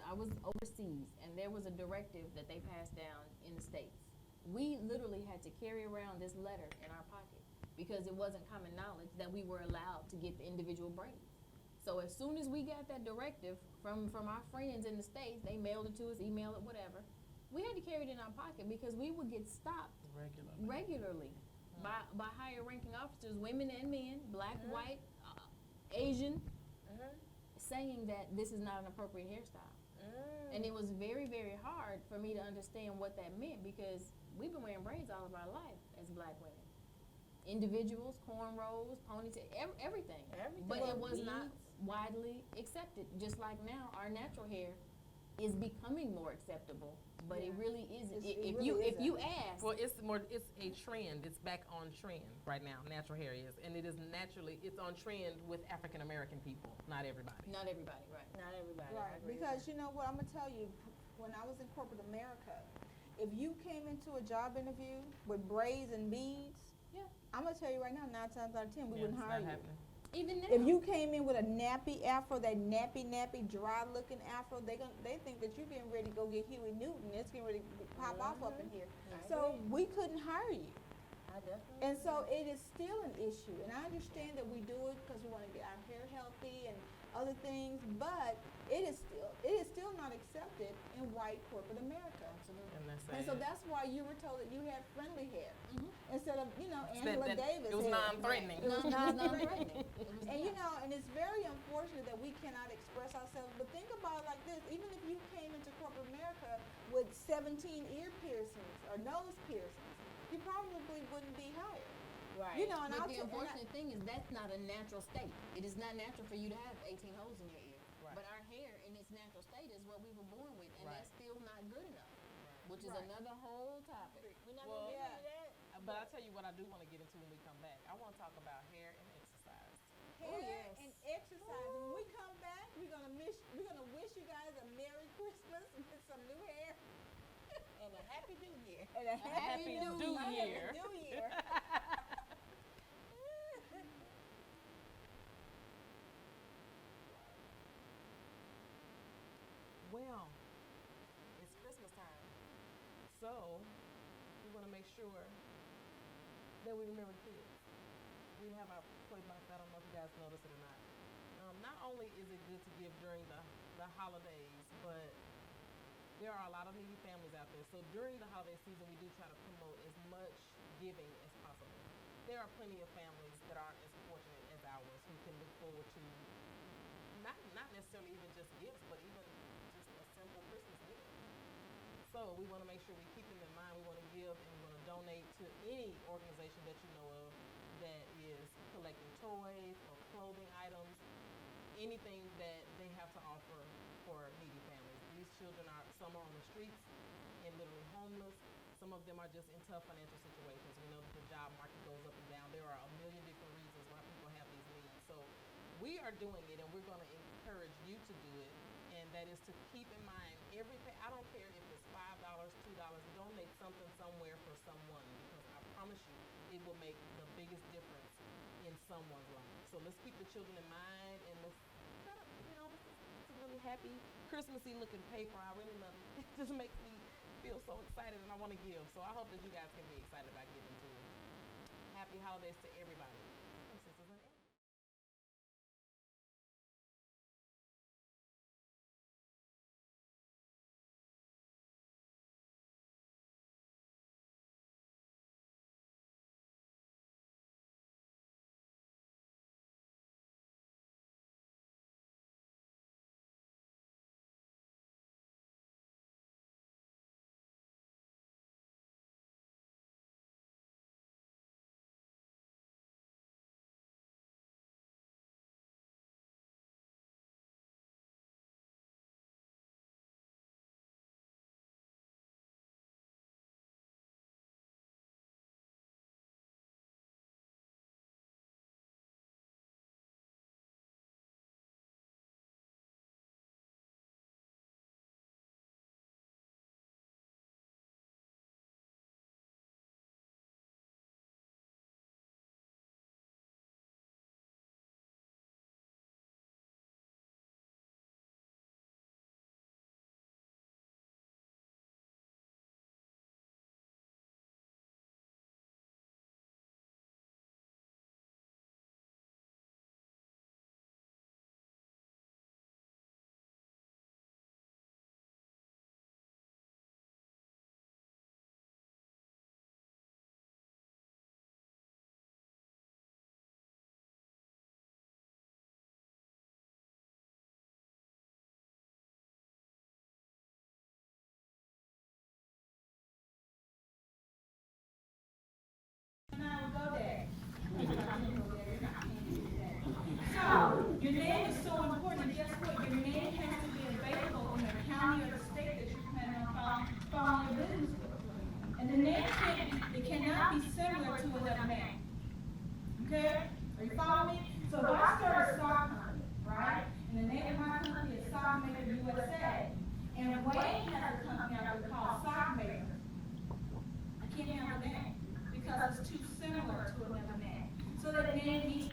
I was overseas, and there was a directive that they passed down in the States. We literally had to carry around this letter in our pocket because it wasn't common knowledge that we were allowed to get the individual braids. So as soon as we got that directive from our friends in the States, they mailed it to us, emailed it, whatever. We had to carry it in our pocket because we would get stopped regularly by higher ranking officers, women and men, black, white, Asian, saying that this is not an appropriate hairstyle. And it was very, very hard for me to understand what that meant because we've been wearing braids all of our life as black women. Individuals, cornrows, ponytail, everything. But it was not widely accepted. Just like now, our natural hair is becoming more acceptable, but it really isn't. If you ask, well, it's a trend. It's back on trend right now. Natural hair is, and it's on trend with African American people. Not everybody. Not everybody, right? Not everybody. Right, because you know what, I'm gonna tell you, when I was in corporate America, if you came into a job interview with braids and beads, I'm gonna tell you right now, 9 times out of 10, we wouldn't hire you. Happening. Even now. If you came in with a nappy afro, that nappy, dry looking afro, they think that you're getting ready to go get Huey Newton. It's getting ready to pop off up in here. So we couldn't hire you. I definitely. And so it is still an issue. And I understand that we do it because we want to get our hair healthy and other things, but it is still not accepted in white corporate America. And so that's why you were told that you had friendly hair instead of, Angela Davis. It was hair. non-threatening. It was non-threatening. And and it's very unfortunate that we cannot express ourselves. But think about it like this: even if you came into corporate America with 17 ear piercings or nose piercings, you probably wouldn't be hired. Right. And but the unfortunate thing is that's not a natural state. It is not natural for you to have 18 holes in your ear. Right. But our hair in its natural state is what we were born with, and that's still not good enough. Which is another whole topic. We're not gonna get into that. But I'll tell you what I do want to get into when we come back. I want to talk about hair and exercise. Hair and exercise. When we come back, we're gonna wish you guys a Merry Christmas with some new hair And a happy new year. and a happy New Year. New Year. Well, it's Christmas time, so we want to make sure that we remember the kids. We have our play box. I don't know if you guys noticed it or not. Not only is it good to give during the holidays, but there are a lot of needy families out there. So during the holiday season, we do try to promote as much giving as possible. There are plenty of families that aren't as fortunate as ours who can look forward to not necessarily even just gifts, but even just a simple Christmas meal. So we want to make sure we keep them in mind. We want to give and we want to donate to any organization that you know of that is collecting toys or clothing items, anything that they have to offer for needy families. These children some are on the streets and literally homeless. Some of them are just in tough financial situations. We know that the job market goes up and down. There are a million different reasons why people have these needs. So we are doing it, and we're going to encourage you to do it. And that is to keep in mind everything. I don't care if it's $5, $2. Donate something somewhere for someone, because I promise you, it will make the biggest difference in someone's life. So let's keep the children in mind, and let's, it's a really happy, Christmassy looking paper. I really love it. It just makes me feel so excited, and I want to give. So I hope that you guys can be excited about giving too. Happy holidays to everybody. so that then we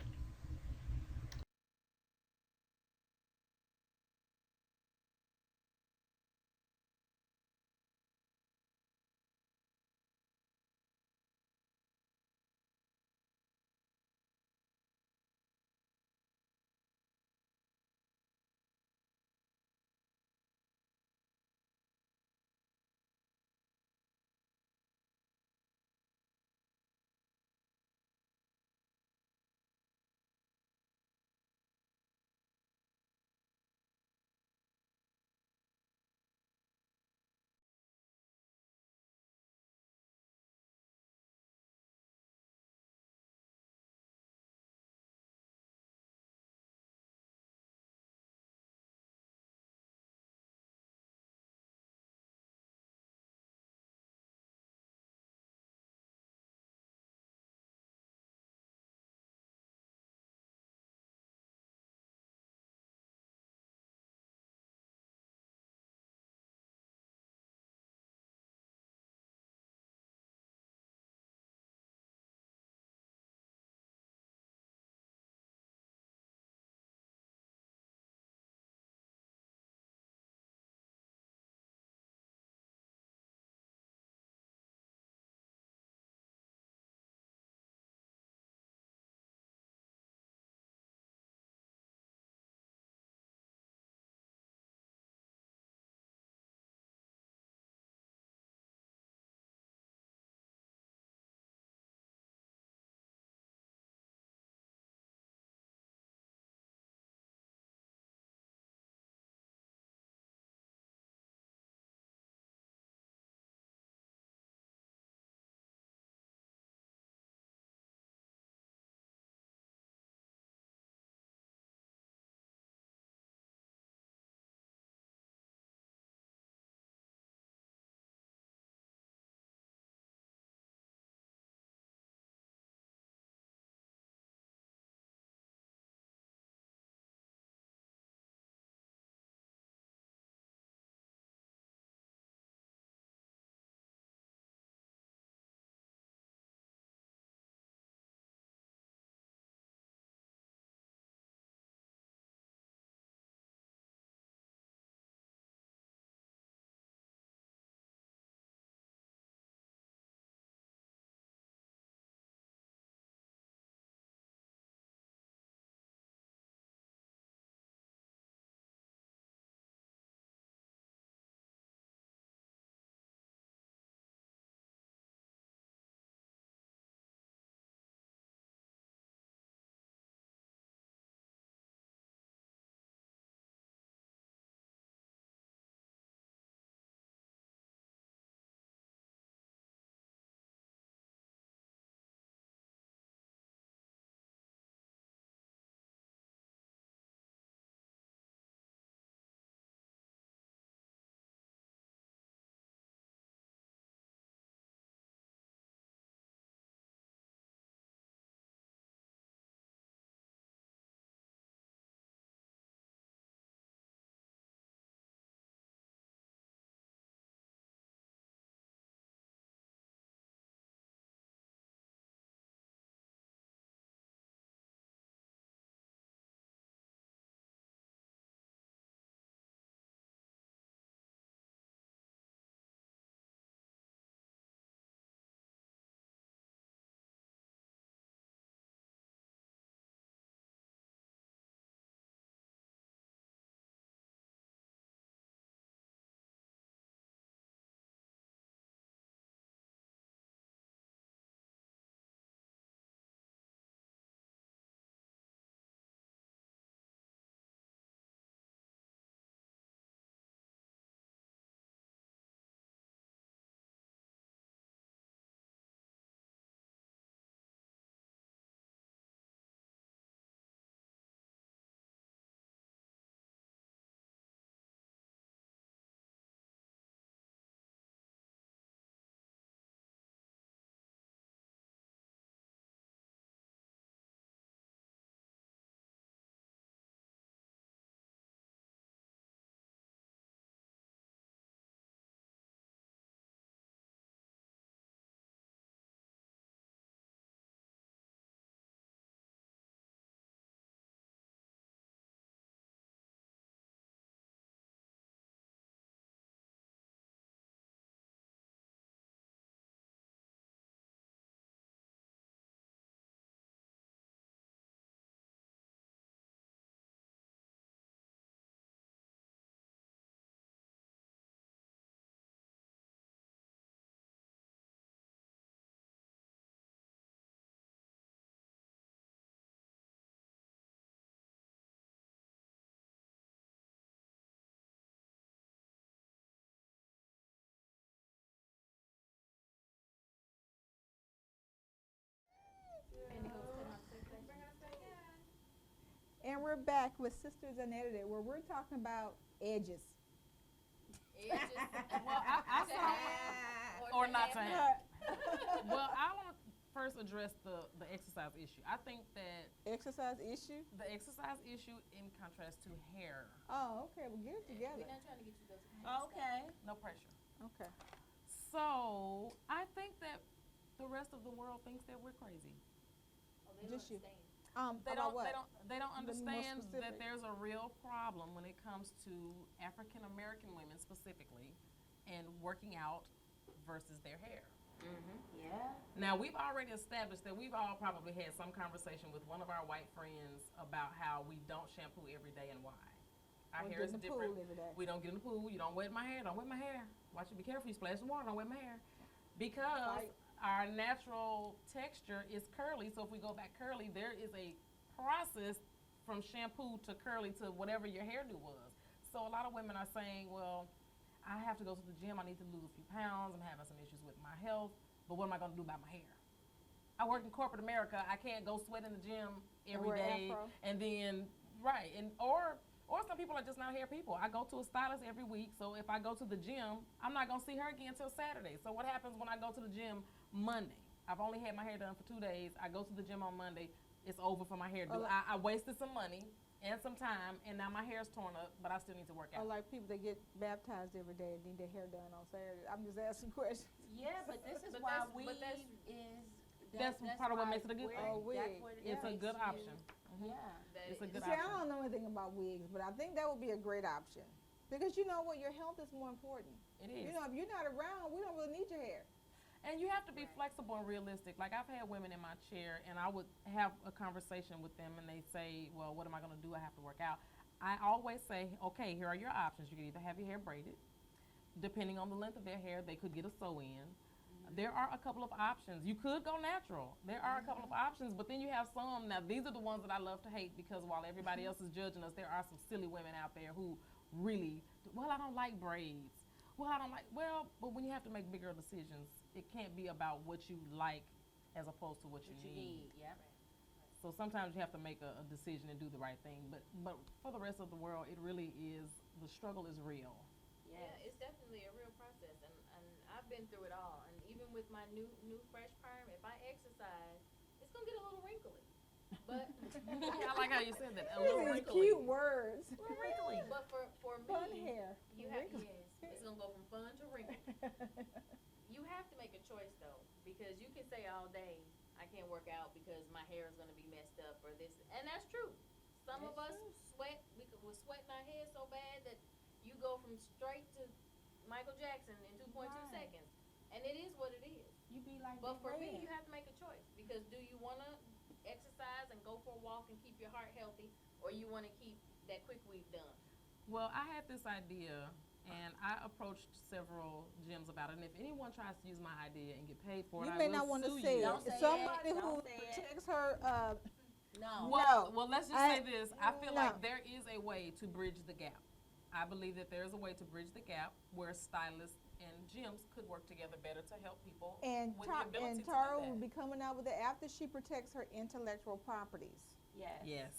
And we're back with Sisters Unedited, where we're talking about edges. Edges. Well, I saw, or not to have. Well, I want to first address the exercise issue. I think that Exercise issue? the exercise issue in contrast to hair, Oh, okay. Well, get it together. We're not trying to get you to go to the Okay. no pressure. Okay. So I think that the rest of the world thinks that we're crazy. Oh, they don't Just you. understand. They about don't. what? They don't Be more understand specific. that there's a real problem when it comes to African American women specifically, and working out versus their hair. Yeah. Now we've already established that we've all probably had some conversation with one of our white friends about how we don't shampoo every day and why. Our Or hair get is in the different. pool every day. We don't get in the pool. You don't wet my hair. Don't wet my hair. Watch it. Be careful. You splash some water. Don't wet my hair. Because Right. our natural texture is curly. So if we go back curly, there is a process from shampoo to curly to whatever your hairdo was. So a lot of women are saying, well, I have to go to the gym. I need to lose a few pounds. I'm having some issues with my health. But what am I going to do about my hair? I work in corporate America. I can't go sweat in the gym every wear day. afro. And then, right. And or some people are just not hair people. I go to a stylist every week. So if I go to the gym, I'm not going to see her again until Saturday. So what happens when I go to the gym Monday? I've only had my hair done for 2 days. I go to the gym on Monday. It's over for my hairdo. Oh, I wasted some money and some time, and now my hair's torn up, but I still need to work Or out. like people that get baptized every day and need their hair done on Saturday. I'm just asking questions. Yeah, but this is But why that's- weave but that's- is. That's part of what why makes it a good we're- thing. Oh, wig. that's what it It's a makes good you- option. Yeah. That It's a is- good See, I option. don't know anything about wigs, but I think that would be a great option. Because you know what? Your health is more important. It is. You know, if you're not around, we don't really need your hair. And you have to be Right. flexible and realistic. Like I've had women in my chair, and I would have a conversation with them, and they say, "Well, what am I going to do? I have to work out." I always say, "Okay, here are your options. You can either have your hair braided, depending on the length of their hair. They could get a sew-in. There are a couple of options. You could go natural. There are a couple of options, but then you have some. Now, these are the ones that I love to hate because while everybody else is judging us, there are some silly women out there who really, well, I don't like braids. Well, I don't like, well, but when you have to make bigger decisions, it can't be about what you like as opposed to what you need. Yeah. So sometimes you have to make a decision and do the right thing. But for the rest of the world, it really is, the struggle is real. Yes. Yeah, it's definitely a real process, and I've been through it all. And even with my new fresh perm, if I exercise, it's gonna get a little wrinkly. But I like how you said that. A These little are wrinkly. cute words. A little wrinkly. but for me, Fun hair. you have Wrinkly. yes, it's gonna go from fun to wrinkly. You have to make a choice though, because you can say all day, I can't work out because my hair is gonna be messed up or this, and that's true. Some of us sweat, we're sweating our heads so bad that you go from straight to Michael Jackson in 2.2 Right. seconds, and it is what it is. You be like. But Big for Red. me, you have to make a choice, because do you wanna exercise and go for a walk and keep your heart healthy, or you wanna keep that quick weave done? Well, I had this idea, and I approached several gyms about it. And if anyone tries to use my idea and get paid for it, You I may will not want to sue say you. it. Don't say Somebody it. who Don't say it. protects her. No. Well, let's just say I- this. I feel no. like there is a way to bridge the gap. I believe that there is a way to bridge the gap where stylists and gyms could work together better to help people And with the ability to do Tara that. will be coming out with it after she protects her intellectual properties. Yes. Yes.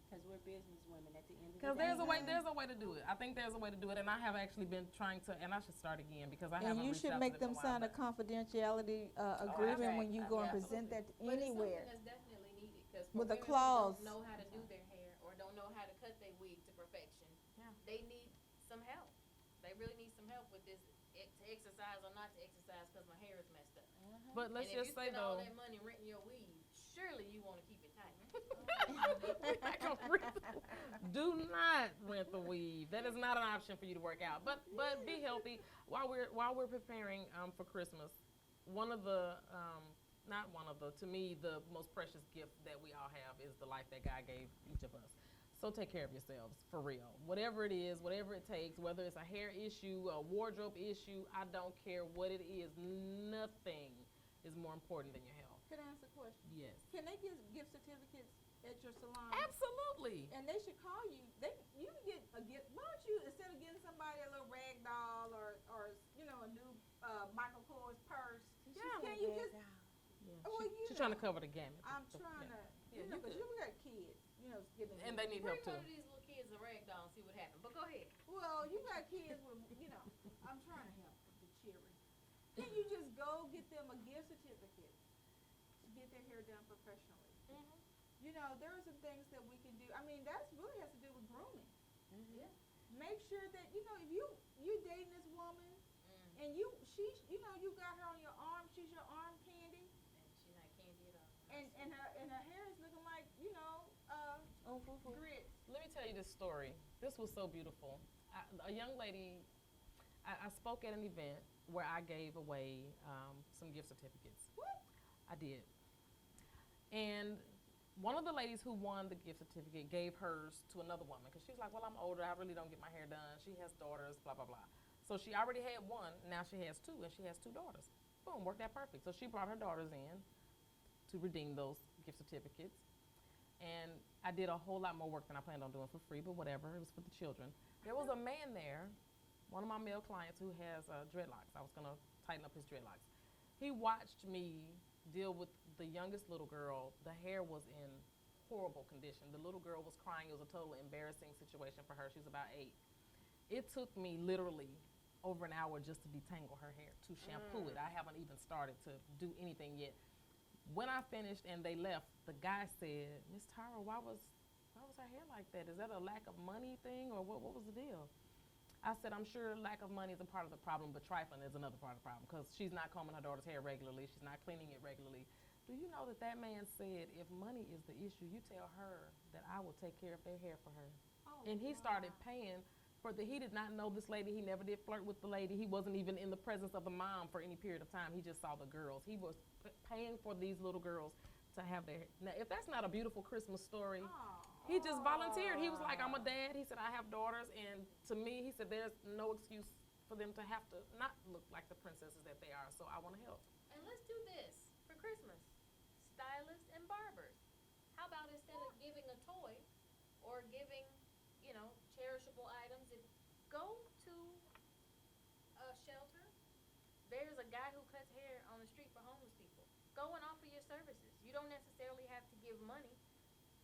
Because we're business women at the end of the Because day. there's a way to do it. I think there's a way to do it, and I have actually been trying to, and I should start again because I And haven't you reached should out make to them them in a while, sign a but- confidentiality that's agreement right. when you go and Yeah. present that But anywhere. it's something that's definitely needed, because With a women clause. who don't know how to do their hair or don't know how to cut their wig to perfection, Yeah. they need some help. They really need some help with this, to exercise or not to exercise, because my hair is messed up. But let's and if just you say spend all though, that money renting your weave, surely you want to keep it tight. do not rent the weave. That is not an option for you to work out. But be healthy while we're preparing for Christmas. One of the not one of the, to me, the most precious gift that we all have is the life that God gave each of us. So take care of yourselves, for real. Whatever it is, whatever it takes, whether it's a hair issue, a wardrobe issue, I don't care what it is. Nothing is more important than your health. Can I ask a question? Yes. Can they give gift certificates at your salon? Absolutely. And they should call you. You can get a gift. Why don't you, instead of getting somebody a little rag doll or a new Michael Kors purse, can you just? Yeah. Well, She's trying to cover the gamut. I'm So, trying yeah. to. Yeah, Because you you got kids. give them. And they need help Bring too. one of these little kids a rag doll and see what happens. But go ahead. Well, you got kids with, I'm trying to help the children. Can you just go get them a gift certificate to get their hair done professionally? Mm-hmm. There are some things that we can do. I mean, that really has to do with grooming. Yeah. Make sure that if you dating this woman and you got her on your arm, she's your arm candy, And she's not candy at all. and her hair is looking like grits. Let me tell you this story. This was so beautiful. A young lady, I spoke at an event where I gave away some gift certificates. What? I did. And one of the ladies who won the gift certificate gave hers to another woman because she was like, well, I'm older. I really don't get my hair done. She has daughters, blah, blah, blah. So she already had one. Now she has two, and she has two daughters. Boom, worked out perfect. So she brought her daughters in to redeem those gift certificates. And I did a whole lot more work than I planned on doing for free, but whatever. It was for the children. There was a man there, one of my male clients who has dreadlocks. I was going to tighten up his dreadlocks. He watched me deal with the youngest little girl. The hair was in horrible condition. The little girl was crying. It was a total embarrassing situation for her. She was about 8. It took me literally over an hour just to detangle her hair, to shampoo it. I haven't even started to do anything yet. When I finished and they left, the guy said, Miss Tyra, why was her hair like that? Is that a lack of money thing, or what was the deal? I said, I'm sure lack of money is a part of the problem, but trifling is another part of the problem because she's not combing her daughter's hair regularly. She's not cleaning it regularly. Do you know that man said, if money is the issue, you tell her that I will take care of their hair for her. Oh, And he started paying for he did not know this lady. He never did flirt with the lady. He wasn't even in the presence of the mom for any period of time. He just saw the girls. He was paying for these little girls to have their hair. Now, if that's not a beautiful Christmas story, he just volunteered. He was like, I'm a dad. He said, I have daughters. And to me, he said, there's no excuse for them to have to not look like the princesses that they are. So I want to help. And let's do this for Christmas. Stylists and barbers. How about instead of giving a toy or giving, cherishable items, go to a shelter. There's a guy who cuts hair on the street for homeless people. Go and offer your services. You don't necessarily have to give money,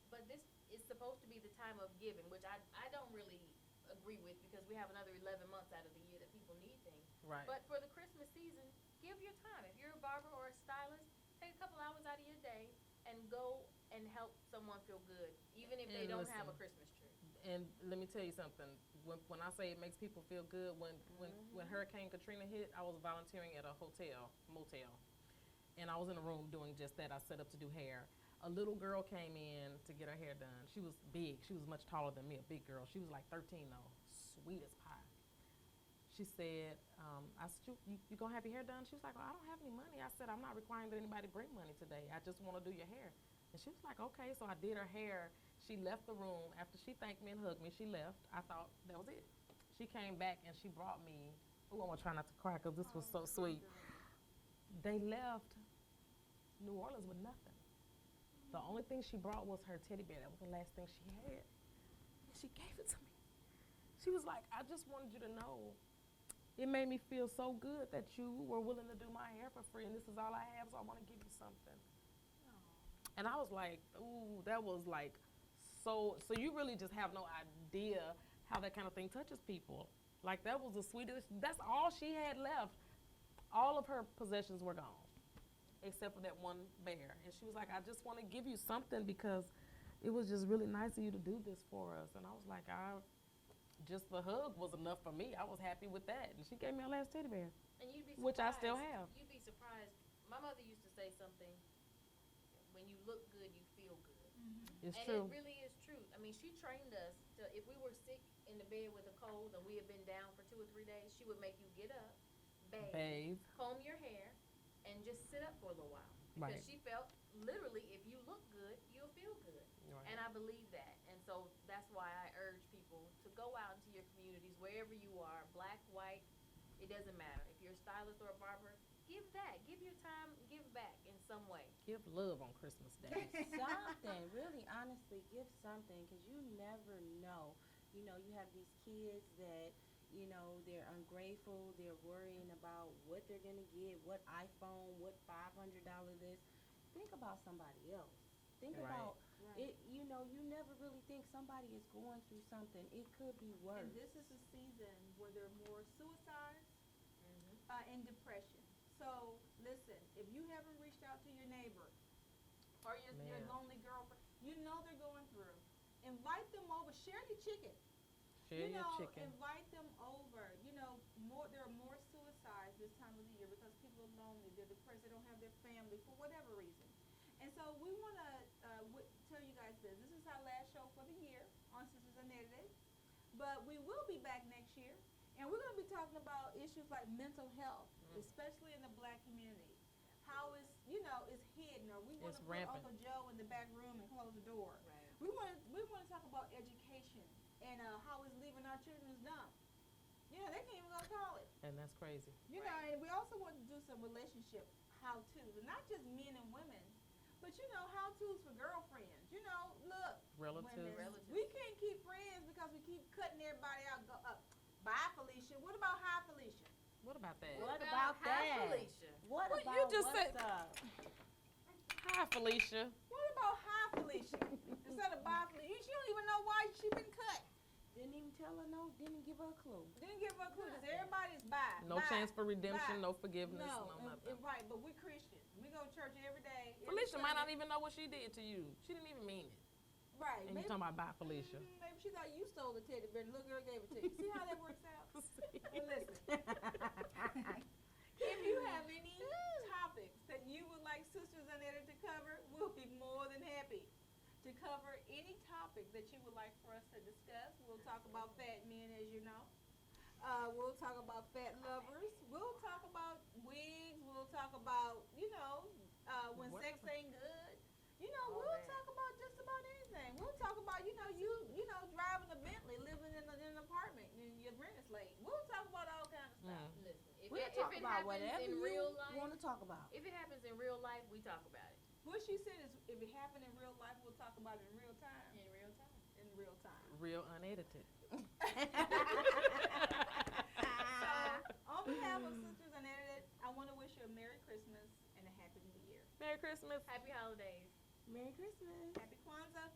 but this is supposed to be the time of giving, which I don't really agree with because we have another 11 months out of the year that people need things. Right. But for the Christmas season, give your time. If you're a barber or a stylist, take a couple hours out of your day and go and help someone feel good, even if they don't have a Christmas tree. And let me tell you something. When I say it makes people feel good, when Hurricane Katrina hit, I was volunteering at a motel, and I was in a room doing just that. I set up to do hair. A little girl came in to get her hair done. She was big. She was much taller than me, a big girl. She was like 13 though, sweet as pie. She said, I said, you gonna have your hair done? She was like, oh, I don't have any money. I said, I'm not requiring that anybody bring money today. I just want to do your hair. And she was like, okay. So I did her hair. She left the room. After she thanked me and hugged me, she left. I thought that was it. She came back and she brought me, I'm going to try not to cry because this was so sweet. They left New Orleans with nothing. The only thing she brought was her teddy bear. That was the last thing she had. And she gave it to me. She was like, I just wanted you to know. It made me feel so good that you were willing to do my hair for free, and this is all I have, so I want to give you something. And I was like, ooh, that was like so you really just have no idea how that kind of thing touches people. Like, that was the sweetest. That's all she had left. All of her possessions were gone, except for that one bear. And she was like, I just want to give you something because it was just really nice of you to do this for us. And I was like, just the hug was enough for me. I was happy with that. And she gave me her last teddy bear. And you'd be surprised. Which I still have. You'd be surprised. My mother used to say something, when you look good, you feel good. It's and true. it really is true. I mean, she trained us to, if we were sick in the bed with a cold and we had been down for 2 or 3 days, she would make you get up, bathe, comb your hair, and just sit up for a little while. Because Right. she felt, literally, if you look good, you'll feel good. Right. And I believe that. And so that's why I urge people to go out into your communities, wherever you are, black, white, it doesn't matter. If you're a stylist or a barber, give that. Give your time, give back in some way. Give love on Christmas Day. Something, really, honestly, give something, because you never know. You have these kids that, they're ungrateful. They're worrying about what they're going to get, what iPhone, what $500 this. Think about somebody else. Think Right. about It, you know, you never really think somebody is going through something. It could be worse. And this is a season where there are more suicides and depression. So listen, if you haven't reached out to your neighbor or your lonely girlfriend, you know they're going through. Invite them over. Share your chicken. Share you your know, chicken. invite them over. You know, there are more suicides this time of the year because people are lonely, they're depressed, they don't have their family for whatever reason. And so we want to tell you guys this. This is our last show for the year on Sisters Unedited. But we will be back next year. And we're going to be talking about issues like mental health, especially in the black community. How is, is hidden, or we want to put rampant. Uncle Joe in the back room and close the door. Right. We want to talk about education and how it's leaving our children dumb. They can't even go to college. And that's crazy. And we also want to do some relationship how-tos, and not just men and women, but how-tos for girlfriends. Look, Relatives. women, we can't keep friends because we keep cutting everybody out. Bye, Felicia. What about hi, Felicia? What about that? What about that? Felicia? What Well, about you just what's said- up? Hi, Felicia. What about hi, Felicia? Instead of bye, Felicia. She don't even know why she been cut. Didn't even tell her no. Didn't give her a clue. Didn't give her a clue because everybody's bye. No bye, chance for redemption, bye. no forgiveness, no nothing. Right, but we're Christians. We go to church every day. every Felicia might not Sunday. even know what she did to you. She didn't even mean it. Right. And you talking about bye, Felicia. Maybe she thought you stole the teddy bear and little girl gave it to you. See how that works out? Well, listen. If you have any topics that you would like Sisters Unedited to cover, we'll be more than happy to cover any topic that you would like for us to discuss. We'll talk about fat men, as you know. We'll talk about fat lovers. We'll talk about wigs. We'll talk about, when sex ain't good. We'll talk about just about anything. We'll talk about, you driving a Bentley, living in an apartment, and your rent is late. We'll talk about all kinds of stuff. Listen, if We'll it talk about happens whatever in you real life, want to talk about. if it happens in real life, we talk about it What she said is, if it happened in real life, we'll talk about it in real time. in real time. In real time. Real unedited. So, on behalf of Sisters Unedited, I want to wish you a Merry Christmas and a Happy New Year. Merry Christmas. Happy holidays. Merry Christmas. Happy Kwanzaa.